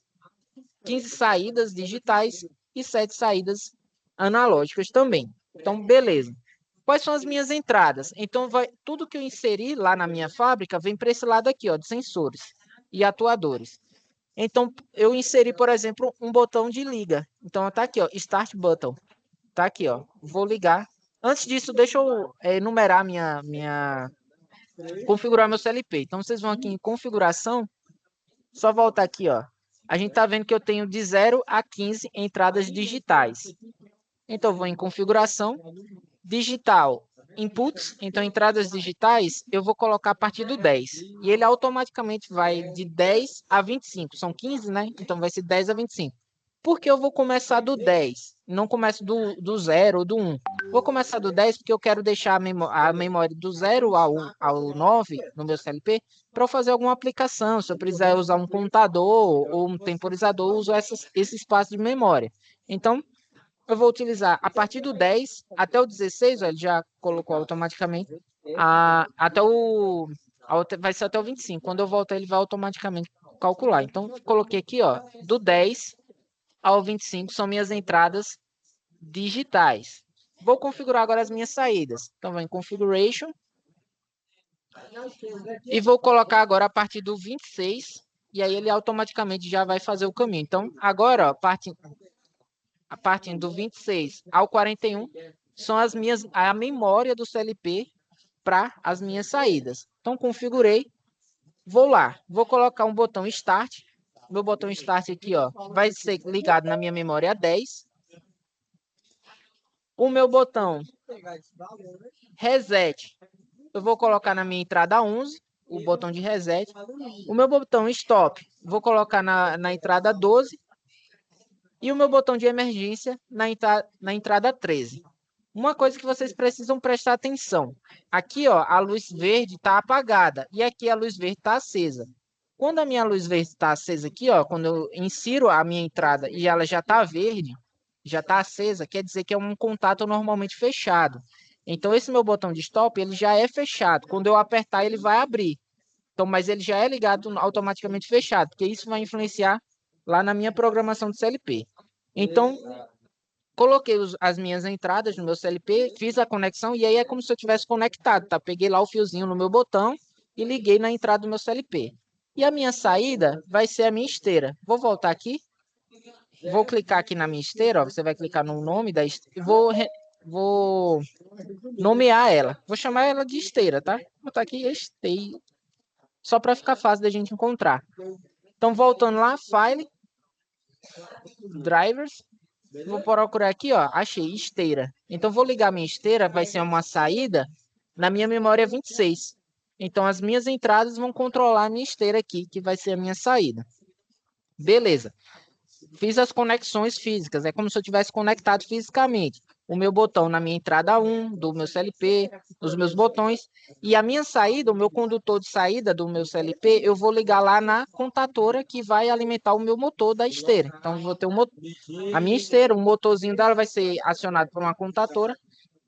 15 saídas digitais e 7 saídas analógicas também. Então, beleza. Quais são as minhas entradas? Então, tudo que eu inserir lá na minha fábrica vem para esse lado aqui, ó, de sensores e atuadores. Então, eu inseri, por exemplo, um botão de liga. Então, tá aqui, ó, Start Button. Tá aqui, ó. Vou ligar. Antes disso, deixa eu enumerar configurar meu CLP. Então, vocês vão aqui em configuração, só voltar aqui, ó. A gente tá vendo que eu tenho de 0 a 15 entradas digitais. Então, eu vou em configuração, digital, inputs, então entradas digitais, eu vou colocar a partir do 10. E ele automaticamente vai de 10 a 25. São 15, né? Então vai ser 10 a 25. Por que eu vou começar do 10? Não começo do 0 ou do 1. Vou começar do 10 porque eu quero deixar a memória do 0 ao 9 no meu CLP para eu fazer alguma aplicação. Se eu precisar usar um contador ou um temporizador, eu uso esse espaço de memória. Então, eu vou utilizar a partir do 10 até o 16, ó, ele já colocou automaticamente, vai ser até o 25. Quando eu voltar, ele vai automaticamente calcular. Então, coloquei aqui, ó, do 10 ao 25 são minhas entradas digitais. Vou configurar agora as minhas saídas. Então, vou em Configuration e vou colocar agora a partir do 26, e aí ele automaticamente já vai fazer o caminho. Então, agora, ó, a partir do 26 ao 41 são a memória do CLP para as minhas saídas. Então, configurei, vou lá, vou colocar um botão Start. Meu botão Start aqui, ó, vai ser ligado na minha memória 10. O meu botão Reset, eu vou colocar na minha entrada 11, o botão de reset. O meu botão Stop, vou colocar na entrada 12. E o meu botão de emergência na entrada 13. Uma coisa que vocês precisam prestar atenção. Aqui, ó, a luz verde está apagada e aqui a luz verde está acesa. Quando a minha luz verde está acesa aqui, ó, quando eu insiro a minha entrada e ela já está verde, já está acesa, quer dizer que é um contato normalmente fechado. Então, esse meu botão de stop, ele já é fechado. Quando eu apertar, ele vai abrir. Então, mas ele já é ligado automaticamente fechado, porque isso vai influenciar lá na minha programação de CLP. Então, coloquei as minhas entradas no meu CLP, fiz a conexão e aí é como se eu tivesse conectado, tá? Peguei lá o fiozinho no meu botão e liguei na entrada do meu CLP. E a minha saída vai ser a minha esteira. Vou voltar aqui, vou clicar aqui na minha esteira, ó, você vai clicar no nome da esteira, vou nomear ela. Vou chamar ela de esteira, tá? Vou botar aqui esteira, só para ficar fácil da gente encontrar. Então, voltando lá, File, Drivers, vou procurar aqui, ó, achei esteira. Então, vou ligar minha esteira, vai ser uma saída na minha memória 26. Então, as minhas entradas vão controlar a minha esteira aqui, que vai ser a minha saída. Beleza. Fiz as conexões físicas, é como se eu tivesse conectado fisicamente. O meu botão na minha entrada 1, do meu CLP, os meus botões, e a minha saída, o meu condutor de saída do meu CLP, eu vou ligar lá na contatora que vai alimentar o meu motor da esteira. Então, eu vou ter a minha esteira, o motorzinho dela vai ser acionado por uma contatora,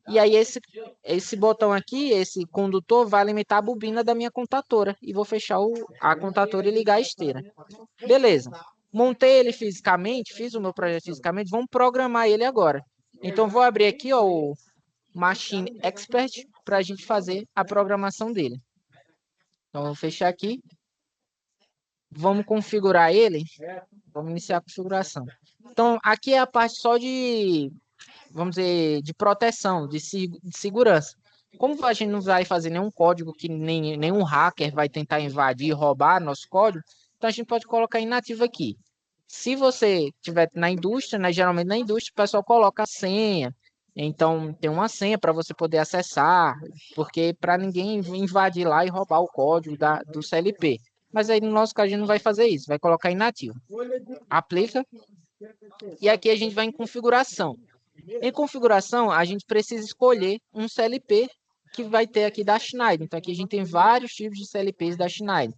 e aí esse botão aqui, esse condutor, vai alimentar a bobina da minha contatora, e vou fechar a contatora e ligar a esteira. Beleza. Montei ele fisicamente, fiz o meu projeto fisicamente, vamos programar ele agora. Então, vou abrir aqui ó, o Machine Expert para a gente fazer a programação dele. Então, vou fechar aqui. Vamos configurar ele. Vamos iniciar a configuração. Então, aqui é a parte só de, vamos dizer, de proteção, de segurança. Como a gente não vai fazer nenhum código que nenhum hacker vai tentar invadir e roubar nosso código, então a gente pode colocar inativo aqui. Se você estiver na indústria, né, geralmente na indústria o pessoal coloca a senha. Então, tem uma senha para você poder acessar, porque para ninguém invadir lá e roubar o código do CLP. mas aí no nosso caso a gente não vai fazer isso, vai colocar inativo. Aplica, e aqui a gente vai em configuração. Em configuração, a gente precisa escolher um CLP que vai ter aqui da Schneider. Então, aqui a gente tem vários tipos de CLPs da Schneider.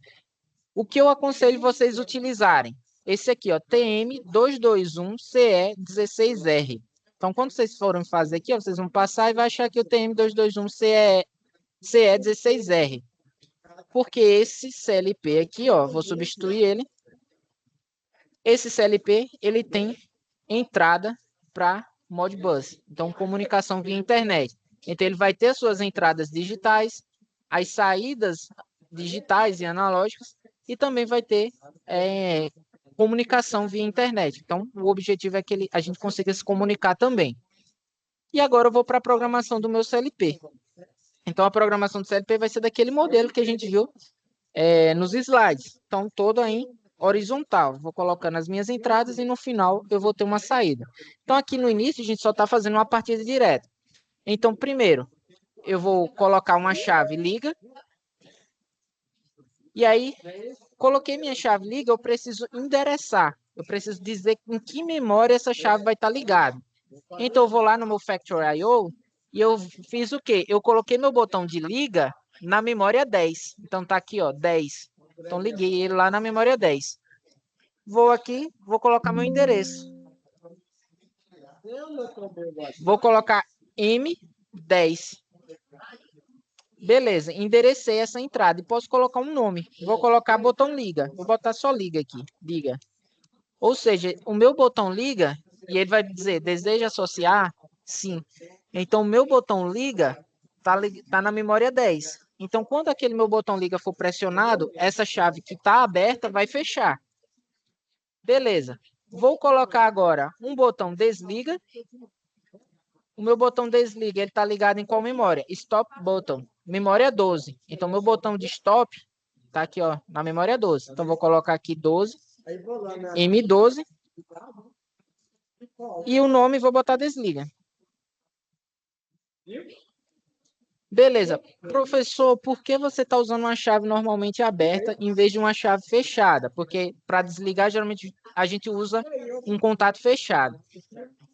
O que eu aconselho vocês utilizarem? Esse aqui, ó, TM221CE16R. Então, quando vocês forem fazer aqui, ó, vocês vão passar e vai achar aqui o TM221CE16R. Porque esse CLP aqui, ó, vou substituir ele. Esse CLP, ele tem entrada para Modbus, então comunicação via internet. Então ele vai ter suas entradas digitais, as saídas digitais e analógicas, e também vai ter comunicação via internet. Então o objetivo é que a gente consiga se comunicar também. E agora eu vou para a programação do meu CLP. Então a programação do CLP vai ser daquele modelo que a gente viu nos slides. Então todo aí horizontal. Vou colocando as minhas entradas e no final eu vou ter uma saída. Então aqui no início a gente só está fazendo uma partida direta. Então primeiro eu vou colocar uma chave liga. E aí coloquei minha chave liga, eu preciso endereçar. Eu preciso dizer em que memória essa chave vai estar ligada. Então eu vou lá no meu Factory IO e eu fiz o quê? Eu coloquei meu botão de liga na memória 10. Então tá aqui, ó, 10. Então liguei ele lá na memória 10. Vou aqui, vou colocar meu endereço. Vou colocar M10. Beleza, enderecei essa entrada e posso colocar um nome. Vou colocar botão liga. Vou botar só liga aqui, liga. Ou seja, o meu botão liga, e ele vai dizer, deseja associar? Sim. Então, o meu botão liga tá na memória 10. Então, quando aquele meu botão liga for pressionado, essa chave que está aberta vai fechar. Beleza. Vou colocar agora um botão desliga. O meu botão desliga, ele está ligado em qual memória? Stop button. Memória 12. Então, meu botão de stop está aqui, ó, na memória 12. Então, vou colocar aqui 12. M12. E o nome vou botar desliga. Beleza. Professor, por que você está usando uma chave normalmente aberta em vez de uma chave fechada? Porque para desligar, geralmente a gente usa um contato fechado.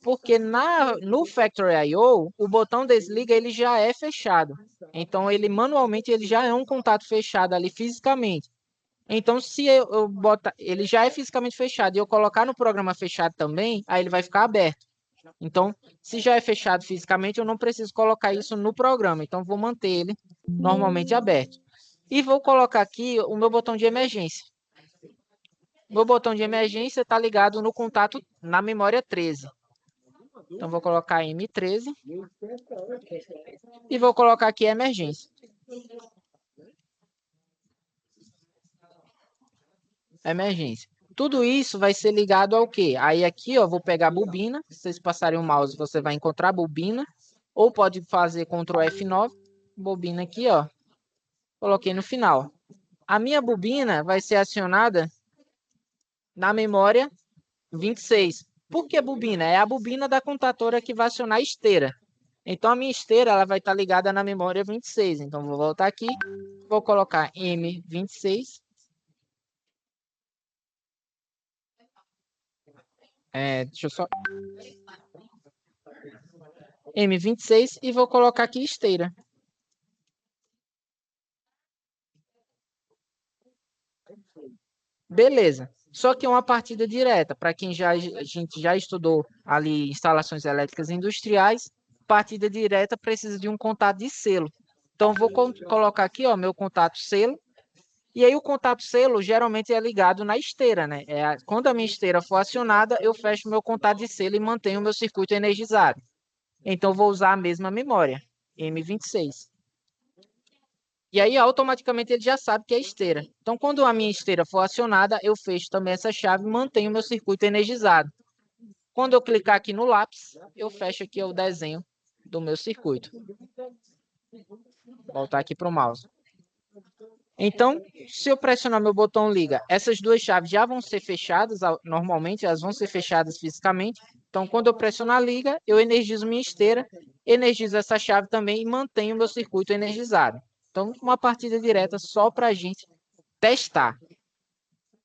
Porque no Factory IO, o botão desliga ele já é fechado. Então, ele manualmente ele já é um contato fechado ali fisicamente. Então, se eu botar, ele já é fisicamente fechado e eu colocar no programa fechado também, aí ele vai ficar aberto. Então, se já é fechado fisicamente, eu não preciso colocar isso no programa. Então, vou manter ele normalmente aberto. E vou colocar aqui o meu botão de emergência. Meu botão de emergência está ligado no contato na memória 13. Então, vou colocar M13. E vou colocar aqui emergência. Emergência. Tudo isso vai ser ligado ao quê? Aí aqui, ó, vou pegar a bobina. Se vocês passarem o mouse, você vai encontrar a bobina. Ou pode fazer Ctrl F9. Bobina aqui, ó. Coloquei no final. A minha bobina vai ser acionada na memória 26. Por que bobina? É a bobina da contadora que vai acionar a esteira. Então, a minha esteira ela vai estar ligada na memória 26. Então, vou voltar aqui. Vou colocar M26. Deixa eu só... M26 e vou colocar aqui esteira. Beleza. Só que é uma partida direta. Para quem a gente já estudou ali instalações elétricas industriais, partida direta precisa de um contato de selo. Então, vou colocar aqui, ó, meu contato selo. E aí, o contato selo geralmente é ligado na esteira, né? Quando a minha esteira for acionada, eu fecho meu contato de selo e mantenho o meu circuito energizado. Então, vou usar a mesma memória, M26. E aí, automaticamente, ele já sabe que é esteira. Então, quando a minha esteira for acionada, eu fecho também essa chave e mantenho o meu circuito energizado. Quando eu clicar aqui no lápis, eu fecho aqui o desenho do meu circuito. Vou voltar aqui para o mouse. Então, se eu pressionar meu botão liga, essas duas chaves já vão ser fechadas, normalmente elas vão ser fechadas fisicamente. Então, quando eu pressionar liga, eu energizo minha esteira, energizo essa chave também e mantenho o meu circuito energizado. Então, uma partida direta só para a gente testar.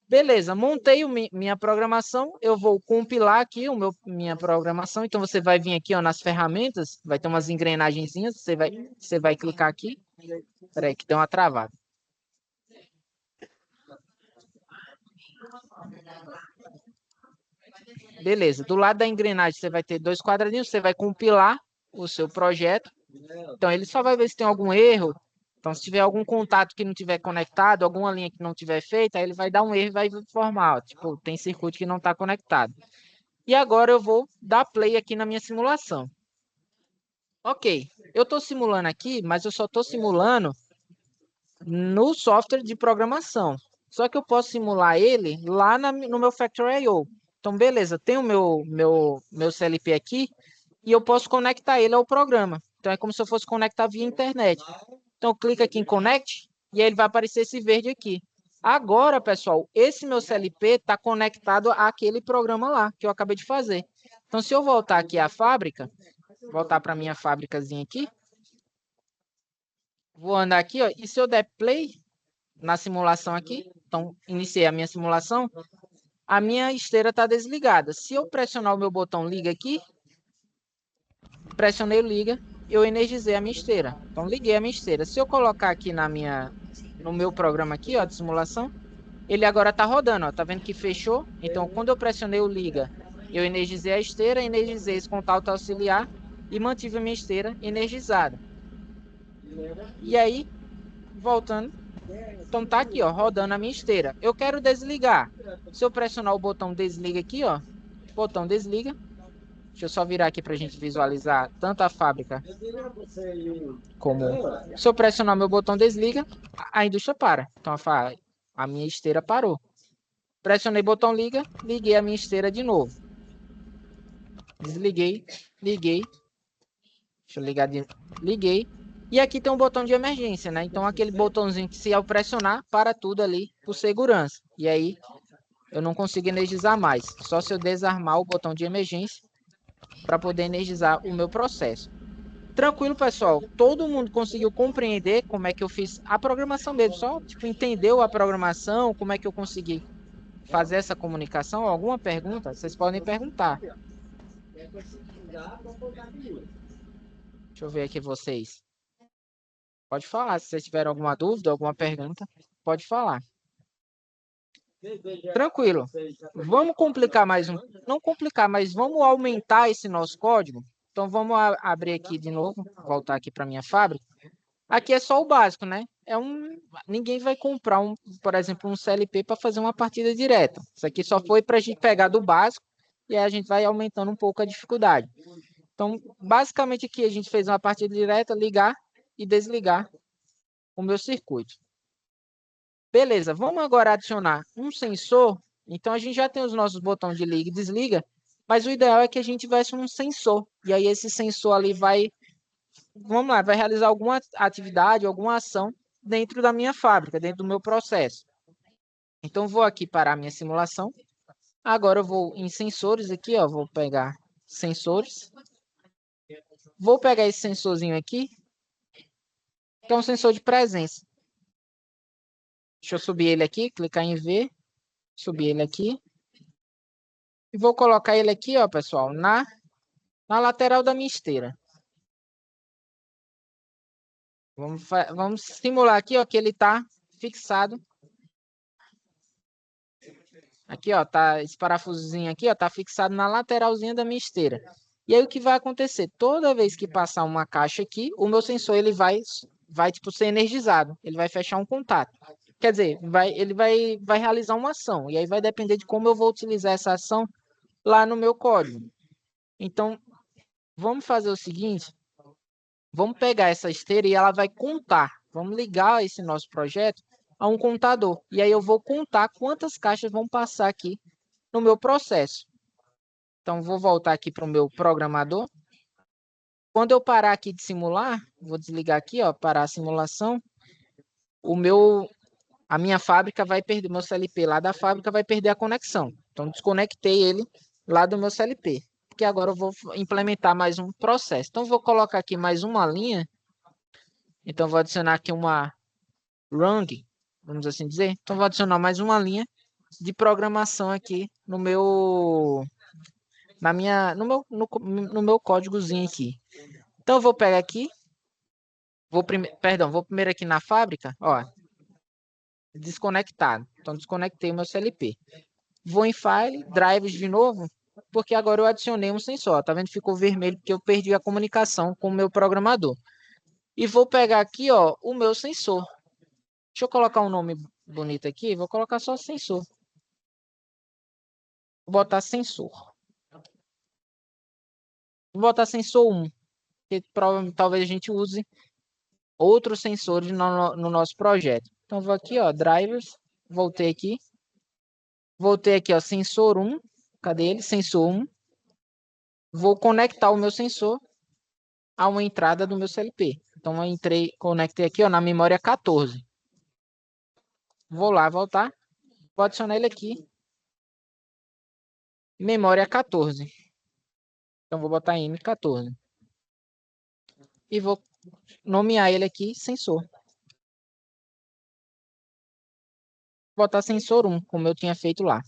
Beleza, montei minha programação, eu vou compilar aqui minha programação, então você vai vir aqui ó, nas ferramentas, vai ter umas engrenagenzinhas, você vai clicar aqui, peraí que deu uma travada. Beleza, do lado da engrenagem você vai ter dois quadradinhos, você vai compilar o seu projeto, então ele só vai ver se tem algum erro, então se tiver algum contato que não tiver conectado, alguma linha que não tiver feita, aí ele vai dar um erro e vai informar, ó, tipo, tem circuito que não está conectado. E agora eu vou dar play aqui na minha simulação. Ok, eu estou simulando aqui, mas eu só estou simulando no software de programação. Só que eu posso simular ele lá no meu Factory.io. Então, beleza, tem o meu CLP aqui e eu posso conectar ele ao programa. Então, é como se eu fosse conectar via internet. Então, clica aqui em Connect e aí ele vai aparecer esse verde aqui. Agora, pessoal, esse meu CLP está conectado àquele programa lá que eu acabei de fazer. Então, se eu voltar aqui à fábrica, voltar para minha fábricazinha aqui, vou andar aqui, ó, e se eu der play na simulação aqui, então iniciei a minha simulação, a minha esteira está desligada. Se eu pressionar o meu botão liga aqui, pressionei o liga, eu energizei a minha esteira. Então liguei a minha esteira. Se eu colocar aqui no meu programa aqui, ó, de simulação, ele agora está rodando, ó, tá vendo que fechou? Então quando eu pressionei o liga, eu energizei a esteira, energizei esse contato auxiliar e mantive a minha esteira energizada. E aí, voltando, então tá aqui, ó, rodando a minha esteira. Eu quero desligar. Se eu pressionar o botão desliga aqui, ó, botão desliga. Deixa eu só virar aqui para a gente visualizar tanto a fábrica como... Se eu pressionar meu botão desliga, a indústria para. Então a minha esteira parou. Pressionei o botão liga, liguei a minha esteira de novo. Desliguei, liguei. Deixa eu ligar de... Liguei. E aqui tem um botão de emergência, né? Então aquele botãozinho que se eu pressionar, para tudo ali por segurança. E aí eu não consigo energizar mais. Só se eu desarmar o botão de emergência para poder energizar o meu processo. Tranquilo, pessoal. Todo mundo conseguiu compreender como é que eu fiz a programação mesmo. Só tipo, entendeu a programação, como é que eu consegui fazer essa comunicação? Alguma pergunta? Vocês podem perguntar. Deixa eu ver aqui vocês. Pode falar. Se vocês tiverem alguma dúvida, alguma pergunta, pode falar. Tranquilo. Vamos complicar mais um. Não complicar, mas vamos aumentar esse nosso código. Então vamos abrir aqui de novo, voltar aqui para minha fábrica. Aqui é só o básico, né? Ninguém vai comprar por exemplo, um CLP para fazer uma partida direta. Isso aqui só foi para a gente pegar do básico e aí a gente vai aumentando um pouco a dificuldade. Então, basicamente aqui a gente fez uma partida direta, ligar e desligar o meu circuito. Beleza, vamos agora adicionar um sensor. Então, a gente já tem os nossos botões de liga e desliga, mas o ideal é que a gente tivesse um sensor. E aí, esse sensor ali vai realizar alguma atividade, alguma ação dentro da minha fábrica, dentro do meu processo. Então, vou aqui parar a minha simulação. Agora, eu vou em sensores aqui, ó, vou pegar sensores. Vou pegar esse sensorzinho aqui, que é um sensor de presença. Deixa eu subir ele aqui, clicar em V, subir ele aqui. E vou colocar ele aqui, ó, pessoal, na lateral da minha esteira. Vamos simular aqui, ó, que ele está fixado. Aqui, ó, tá esse parafusozinho aqui, ó, tá fixado na lateralzinha da minha esteira. E aí o que vai acontecer? Toda vez que passar uma caixa aqui, o meu sensor ele vai tipo ser energizado. Ele vai fechar um contato. Quer dizer, ele vai realizar uma ação. E aí vai depender de como eu vou utilizar essa ação lá no meu código. Então, vamos fazer o seguinte. Vamos pegar essa esteira e ela vai contar. Vamos ligar esse nosso projeto a um contador. E aí eu vou contar quantas caixas vão passar aqui no meu processo. Então, vou voltar aqui para o meu programador. Quando eu parar aqui de simular, vou desligar aqui, ó, parar a simulação. A minha fábrica vai perder, meu CLP lá da fábrica vai perder a conexão. Então, desconectei ele lá do meu CLP. Porque agora eu vou implementar mais um processo. Então, vou colocar aqui mais uma linha. Então, vou adicionar aqui uma rung, vamos assim dizer. Então, vou adicionar mais uma linha de programação aqui no meu no meu códigozinho aqui. Então eu vou pegar aqui, vou primeiro aqui na fábrica, ó, desconectado. Então desconectei o meu CLP. Vou em File, Drivers de novo, porque agora eu adicionei um sensor. Tá vendo? Ficou vermelho porque eu perdi a comunicação com o meu programador. E vou pegar aqui, ó, o meu sensor. Deixa eu colocar um nome bonito aqui. Vou colocar só sensor. Vou botar sensor. Vou botar sensor 1, que talvez a gente use outros sensores no nosso projeto. Então vou aqui, ó, drivers, voltei aqui, ó, sensor 1. Cadê ele? Sensor 1. Vou conectar o meu sensor a uma entrada do meu CLP. Então eu conectei aqui, ó, na memória 14. Vou lá voltar, vou adicionar ele aqui, memória 14. Então vou botar M14 e vou nomear ele aqui sensor. Vou botar sensor 1, como eu tinha feito lá.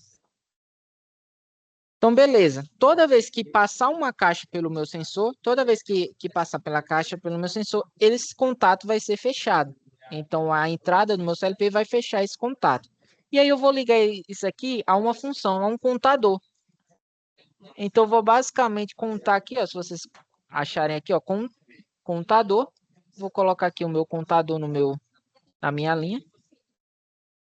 Então, beleza. Toda vez que passar uma caixa pelo meu sensor, toda vez que passar pela caixa pelo meu sensor, esse contato vai ser fechado. Então, a entrada do meu CLP vai fechar esse contato. E aí eu vou ligar isso aqui a uma função, a um contador. Então, eu vou basicamente contar aqui, ó, se vocês acharem aqui, ó, contador. Vou colocar aqui o meu contador na minha linha.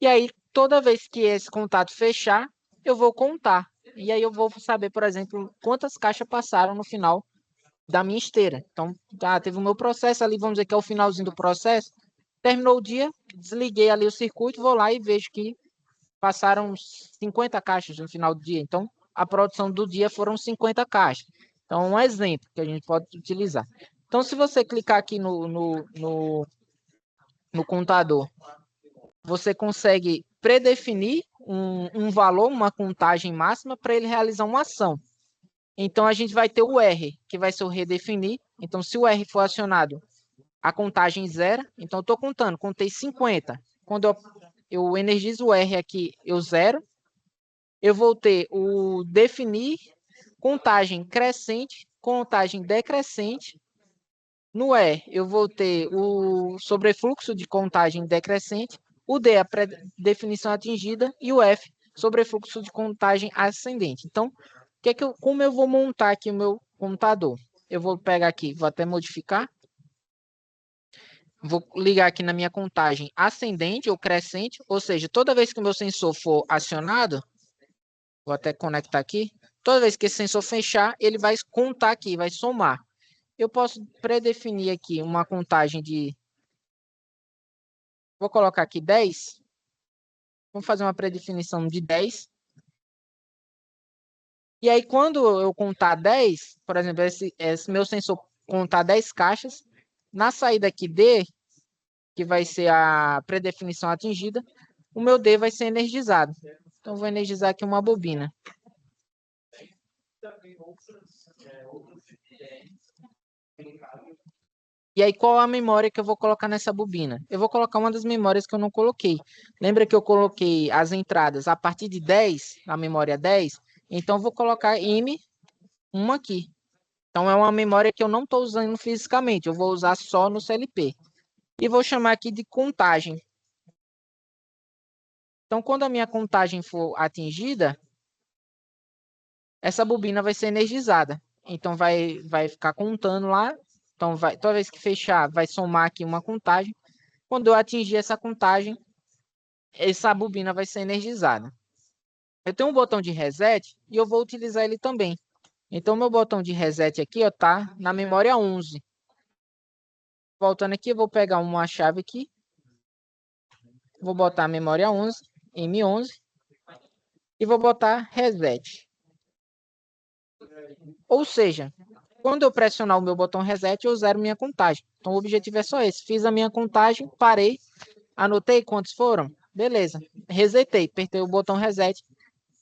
E aí, toda vez que esse contato fechar, eu vou contar. E aí eu vou saber, por exemplo, quantas caixas passaram no final da minha esteira. Então, teve o meu processo ali, vamos dizer que é o finalzinho do processo. Terminou o dia, desliguei ali o circuito, vou lá e vejo que passaram 50 caixas no final do dia. Então, a produção do dia foram 50 caixas. Então, um exemplo que a gente pode utilizar. Então, se você clicar aqui no contador, você consegue predefinir um valor, uma contagem máxima para ele realizar uma ação. Então, a gente vai ter o R, que vai ser o redefinir. Então, se o R for acionado, a contagem zero. Então, eu estou contando, contei 50. Quando eu energizo o R aqui, eu zero. Eu vou ter o definir, contagem crescente, contagem decrescente. No E, eu vou ter o sobrefluxo de contagem decrescente, o D, a definição atingida, e o F, sobrefluxo de contagem ascendente. Então, como eu vou montar aqui o meu computador? Eu vou pegar aqui, vou até modificar. Vou ligar aqui na minha contagem ascendente ou crescente, ou seja, toda vez que o meu sensor for acionado, vou até conectar aqui, toda vez que esse sensor fechar, ele vai contar aqui, vai somar. Eu posso predefinir aqui uma contagem de... Vou colocar aqui 10. Vamos fazer uma predefinição de 10. E aí, quando eu contar 10, por exemplo, esse meu sensor contar 10 caixas, na saída aqui D, que vai ser a predefinição atingida, o meu D vai ser energizado. Então, vou energizar aqui uma bobina. E aí, qual a memória que eu vou colocar nessa bobina? Eu vou colocar uma das memórias que eu não coloquei. Lembra que eu coloquei as entradas a partir de 10, na memória 10? Então, eu vou colocar M1 aqui. Então, é uma memória que eu não estou usando fisicamente. Eu vou usar só no CLP. E vou chamar aqui de contagem. Então, quando a minha contagem for atingida, essa bobina vai ser energizada. Então, vai ficar contando lá. Então, toda vez que fechar, vai somar aqui uma contagem. Quando eu atingir essa contagem, essa bobina vai ser energizada. Eu tenho um botão de reset e eu vou utilizar ele também. Então, meu botão de reset aqui está na memória 11. Voltando aqui, eu vou pegar uma chave aqui. Vou botar a memória 11, M11. E vou botar reset. Ou seja, quando eu pressionar o meu botão reset, eu zero minha contagem. Então, o objetivo é só esse. Fiz a minha contagem, parei, anotei quantos foram. Beleza. Resetei, apertei o botão reset,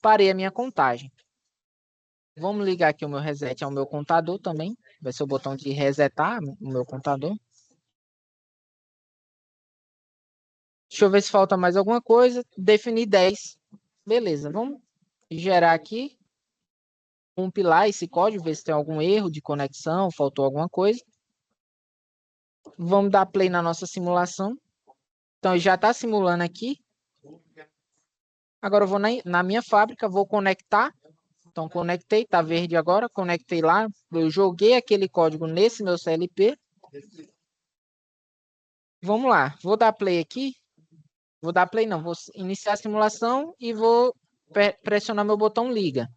parei a minha contagem. Vamos ligar aqui o meu reset ao meu contador também. Vai ser o botão de resetar o meu contador. Deixa eu ver se falta mais alguma coisa. Definir 10. Beleza, vamos gerar aqui, compilar esse código, ver se tem algum erro de conexão, faltou alguma coisa. Vamos dar play na nossa simulação. Então, já está simulando aqui. Agora eu vou na minha fábrica, vou conectar. Então, conectei, está verde agora, conectei lá. Eu joguei aquele código nesse meu CLP. Vamos lá, vou dar play aqui. Vou dar play não, vou iniciar a simulação e vou pressionar meu botão liga.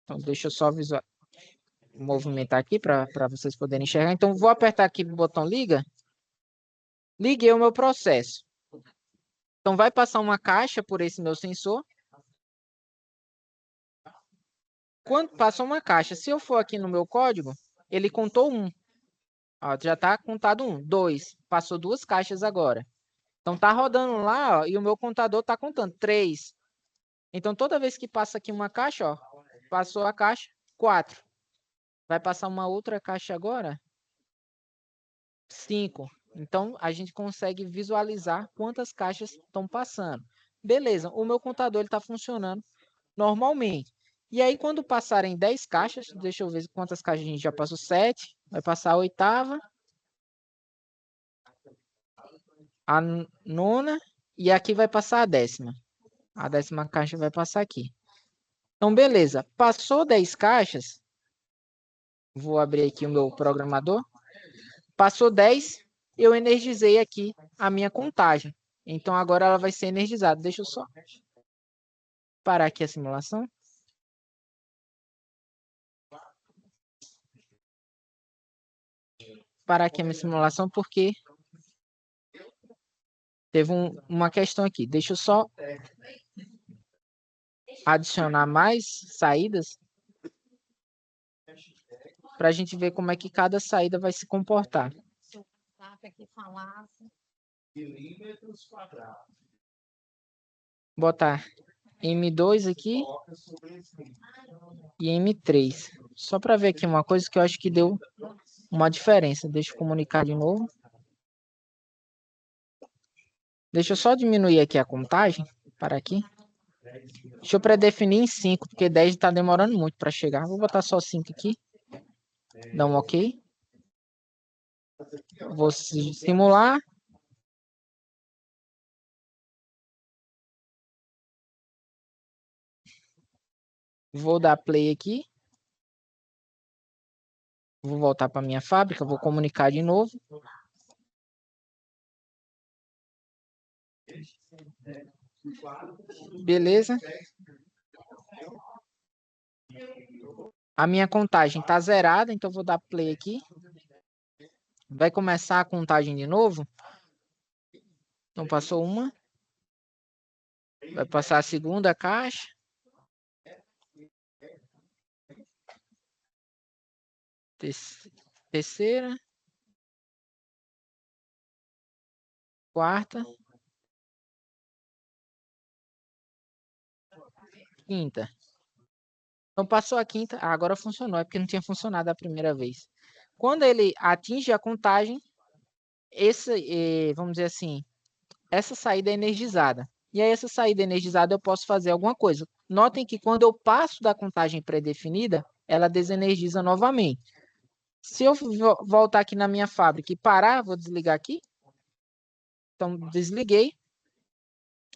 Então, deixa eu só movimentar aqui para vocês poderem enxergar. Então, vou apertar aqui o botão liga. Liguei o meu processo. Então, vai passar uma caixa por esse meu sensor. Quando passa uma caixa, se eu for aqui no meu código, ele contou 1. Ó, já está contado 1. 2. Passou 2 caixas agora. Então, tá rodando lá, ó, e o meu contador está contando 3. Então, toda vez que passa aqui uma caixa, ó, passou a caixa, 4. Vai passar uma outra caixa agora, 5. Então, a gente consegue visualizar quantas caixas estão passando. Beleza, o meu contador está funcionando normalmente. E aí, quando passarem 10 caixas, deixa eu ver quantas caixas a gente já passou. 7, vai passar a 8ª, a 9ª, e aqui vai passar a 10ª. A 10ª caixa vai passar aqui. Então, beleza. Passou 10 caixas, vou abrir aqui o meu programador. Passou 10, eu energizei aqui a minha contagem. Então, agora ela vai ser energizada. Deixa eu só parar aqui a simulação. Parar aqui a minha simulação porque teve uma questão aqui. Deixa eu só adicionar mais saídas para a gente ver como é que cada saída vai se comportar. Botar M2 aqui e M3. Só para ver aqui uma coisa que eu acho que deu uma diferença. Deixa eu comunicar de novo. Deixa eu só diminuir aqui a contagem. Para aqui. Deixa eu predefinir em 5, porque 10 está demorando muito para chegar. Vou botar só 5 aqui. Dá um OK. Vou simular. Vou dar play aqui. Vou voltar para minha fábrica. Vou comunicar de novo. Beleza. A minha contagem está zerada, então vou dar play aqui. Vai começar a contagem de novo. Então passou uma. Vai passar a segunda caixa. Terceira. Quarta. Quinta. Então passou a quinta. Agora funcionou, é porque não tinha funcionado a primeira vez. Quando ele atinge a contagem, vamos dizer assim, essa saída é energizada. E aí, essa saída energizada, eu posso fazer alguma coisa. Notem que quando eu passo da contagem pré-definida, ela desenergiza novamente. Se eu voltar aqui na minha fábrica e parar, vou desligar aqui. Então, desliguei.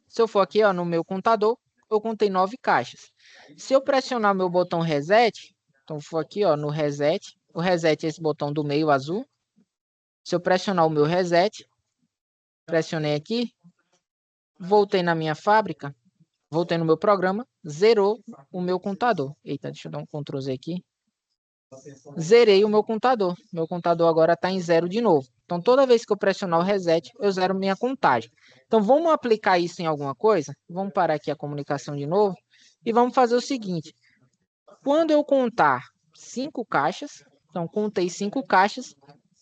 Se eu for aqui ó, no meu contador, eu contei 9 caixas. Se eu pressionar o meu botão reset, então for aqui ó, no reset, o reset é esse botão do meio azul. Se eu pressionar o meu reset, pressionei aqui, voltei na minha fábrica, voltei no meu programa, zerou o meu contador. Eita, deixa eu dar um Ctrl Z aqui. Zerei o meu contador. Meu contador agora está em 0 de novo. Então, toda vez que eu pressionar o reset, eu zero minha contagem. Então, vamos aplicar isso em alguma coisa? Vamos parar aqui a comunicação de novo. E vamos fazer o seguinte. Quando eu contar 5 caixas, então, contei 5 caixas,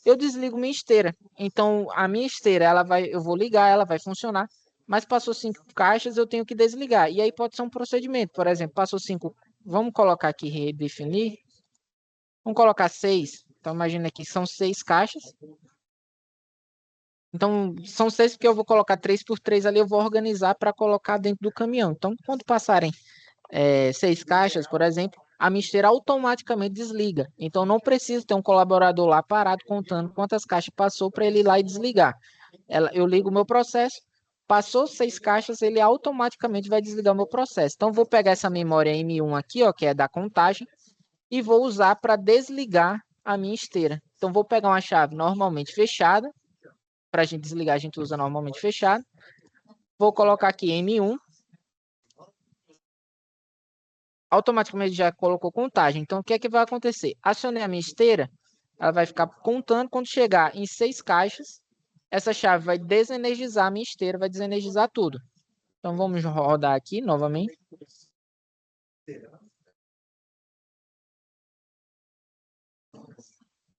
eu desligo minha esteira. Então, a minha esteira, eu vou ligar, ela vai funcionar. Mas passou 5 caixas, eu tenho que desligar. E aí pode ser um procedimento. Por exemplo, passou 5. Vamos colocar aqui redefinir. Vamos colocar 6. Então, imagina aqui, são 6 caixas. Então, são 6 porque eu vou colocar 3 por 3 ali, eu vou organizar para colocar dentro do caminhão. Então, quando passarem 6 caixas, por exemplo, a minha esteira automaticamente desliga. Então, não preciso ter um colaborador lá parado contando quantas caixas passou para ele ir lá e desligar. Eu ligo o meu processo, passou 6 caixas, ele automaticamente vai desligar o meu processo. Então, vou pegar essa memória M1 aqui, ó, que é da contagem, e vou usar para desligar a minha esteira. Então, vou pegar uma chave normalmente fechada, para a gente desligar, a gente usa normalmente fechado. Vou colocar aqui M1. Automaticamente já colocou contagem. Então, o que é que vai acontecer? Acionei a minha esteira, ela vai ficar contando. Quando chegar em 6 caixas, essa chave vai desenergizar a minha esteira, vai desenergizar tudo. Então, vamos rodar aqui novamente.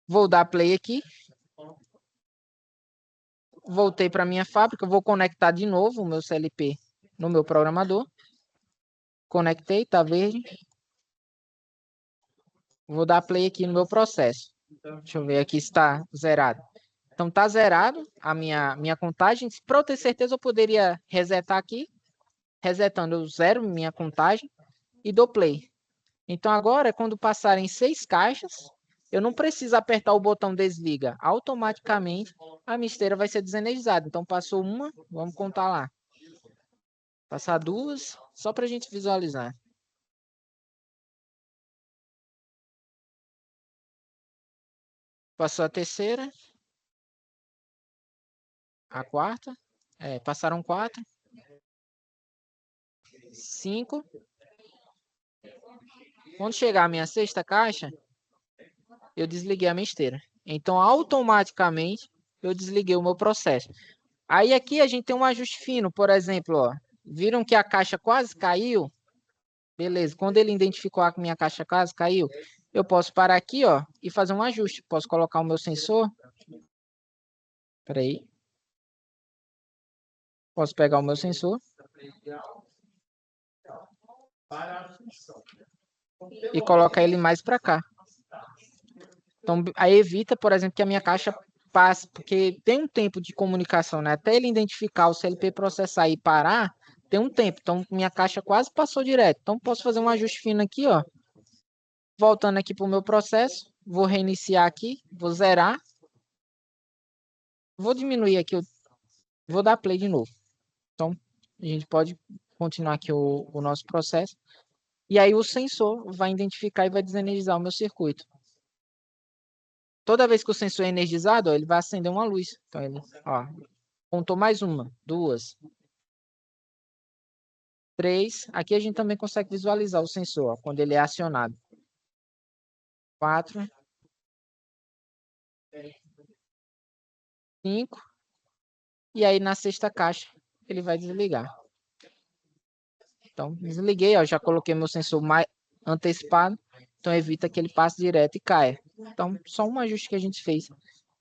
Vou dar play aqui. Voltei para minha fábrica, vou conectar de novo o meu CLP no meu programador. Conectei, tá verde. Vou dar play aqui no meu processo. Deixa eu ver aqui se está zerado. Então está zerado a minha contagem. Para eu ter certeza, eu poderia resetar aqui. Resetando, eu zero minha contagem e dou play. Então agora, quando passarem 6 caixas, eu não preciso apertar o botão desliga. Automaticamente a minha esteira vai ser desenergizada. Então passou uma, vamos contar lá. Passar duas, só para a gente visualizar. Passou a terceira, a quarta, passaram 4, 5. Quando chegar a minha sexta caixa, eu desliguei a minha esteira. Então, automaticamente, eu desliguei o meu processo. Aí aqui a gente tem um ajuste fino, por exemplo, ó, viram que a caixa quase caiu? Beleza, quando ele identificou que a minha caixa quase caiu, eu posso parar aqui, ó, e fazer um ajuste. Posso colocar o meu sensor. Espera aí. Posso pegar o meu sensor e colocar ele mais para cá. Então, aí evita, por exemplo, que a minha caixa passe, porque tem um tempo de comunicação, né? Até ele identificar o CLP, processar e parar, tem um tempo. Então, minha caixa quase passou direto. Então, posso fazer um ajuste fino aqui, ó. Voltando aqui para o meu processo, vou reiniciar aqui, vou zerar. Vou diminuir aqui, vou dar play de novo. Então, a gente pode continuar aqui o nosso processo. E aí o sensor vai identificar e vai desenergizar o meu circuito. Toda vez que o sensor é energizado, ó, ele vai acender uma luz. Então, ele, ó, contou mais uma, duas, 3. Aqui a gente também consegue visualizar o sensor, ó, quando ele é acionado. 4, 5. E aí na sexta caixa ele vai desligar. Então, desliguei, ó, já coloquei meu sensor mais antecipado. Então, evita que ele passe direto e caia. Então, só um ajuste que a gente fez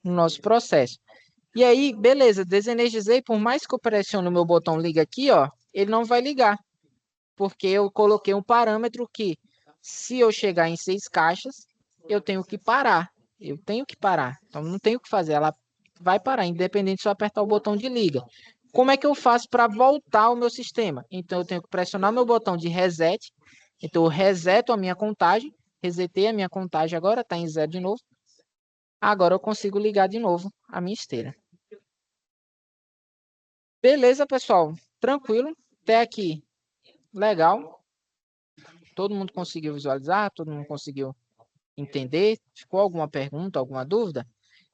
no nosso processo. E aí, beleza, desenergizei. Por mais que eu pressione o meu botão liga aqui, ó, ele não vai ligar. Porque eu coloquei um parâmetro que, se eu chegar em 6 caixas, eu tenho que parar. Eu tenho que parar. Então, não tenho o que fazer. Ela vai parar, independente se eu apertar o botão de liga. Como é que eu faço para voltar ao meu sistema? Então, eu tenho que pressionar meu botão de reset. Então, eu reseto a minha contagem. Resetei a minha contagem agora, está em 0 de novo. Agora eu consigo ligar de novo a minha esteira. Beleza, pessoal. Tranquilo. Até aqui. Legal. Todo mundo conseguiu visualizar? Todo mundo conseguiu entender? Ficou alguma pergunta, alguma dúvida?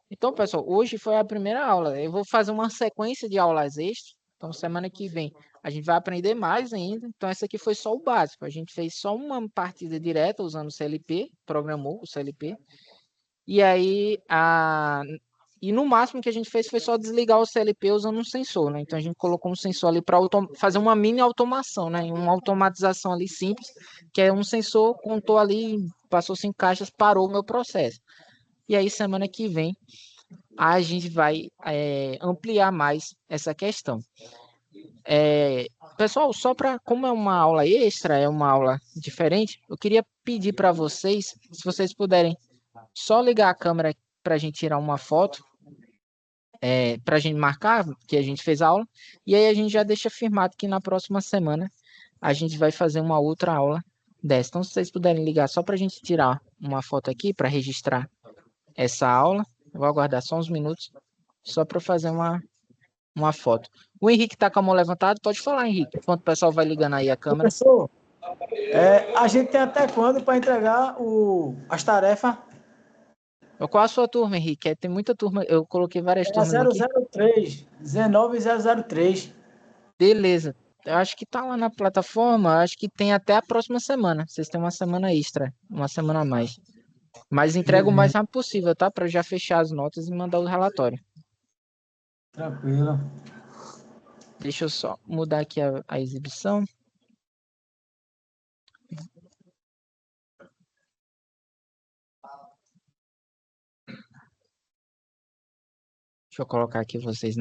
Então, pessoal, hoje foi a primeira aula. Eu vou fazer uma sequência de aulas extras. Então, semana que vem a gente vai aprender mais ainda. Então, essa aqui foi só o básico. A gente fez só uma partida direta usando o CLP, programou o CLP. E aí, e no máximo que a gente fez foi só desligar o CLP usando um sensor, né? Então, a gente colocou um sensor ali para fazer uma mini automação, né? Uma automatização ali simples, que é um sensor, contou ali, passou 5 caixas, parou o meu processo. E aí, semana que vem, a gente vai ampliar mais essa questão. Pessoal, só para, como é uma aula extra, é uma aula diferente, eu queria pedir para vocês, se vocês puderem, só ligar a câmera para a gente tirar uma foto. para a gente marcar que a gente fez a aula, e aí a gente já deixa firmado que na próxima semana a gente vai fazer uma outra aula dessa. Então, se vocês puderem ligar só para a gente tirar uma foto aqui para registrar essa aula, eu vou aguardar só uns minutos, só para fazer uma foto. O Henrique está com a mão levantada, pode falar, Henrique, enquanto o pessoal vai ligando aí a câmera. Professor, a gente tem até quando para entregar as tarefas? Qual a sua turma, Henrique? Tem muita turma, eu coloquei várias turmas aqui. 003, 19003. Beleza. Eu acho que tá lá na plataforma, acho que tem até a próxima semana. Vocês têm uma semana extra, uma semana a mais. Mas entrega o mais rápido possível, tá? Para já fechar as notas e mandar o relatório. Tranquilo. Deixa eu só mudar aqui a exibição. Deixa eu colocar aqui vocês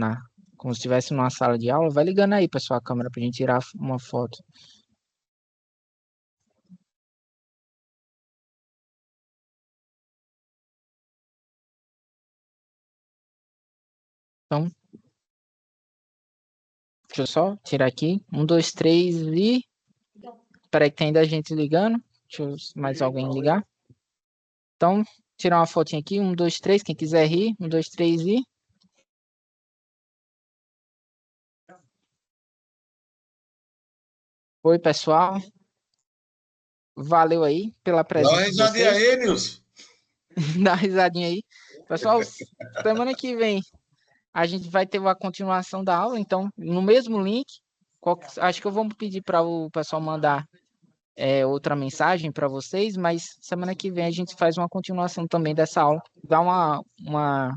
como se estivesse numa sala de aula. Vai ligando aí, pessoal, a câmera pra gente tirar uma foto. Então, deixa eu só tirar aqui. 1, 2, 3 e... Espera aí que tem ainda gente ligando. Deixa eu mais alguém ligar. Então, tirar uma fotinha aqui. 1, 2, 3. Quem quiser rir. 1, 2, 3 e... Oi, pessoal. Valeu aí pela presença. Dá uma risadinha aí, Nilson. Dá uma risadinha aí. Pessoal, semana que vem a gente vai ter uma continuação da aula, então, no mesmo link, acho que eu vou pedir para o pessoal mandar outra mensagem para vocês, mas semana que vem a gente faz uma continuação também dessa aula, dá uma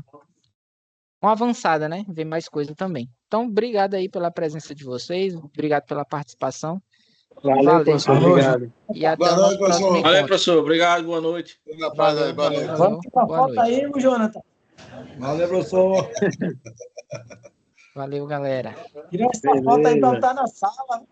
avançada, né? Ver mais coisa também. Então, obrigado aí pela presença de vocês, obrigado pela participação. Valeu, professor, obrigado. E até o nosso próximo encontro. Valeu, professor, obrigado, boa noite. Valeu. Vamos tirar foto aí, Jonathan. Valeu, professor. Valeu, galera. Tira essa foto aí para estar na sala.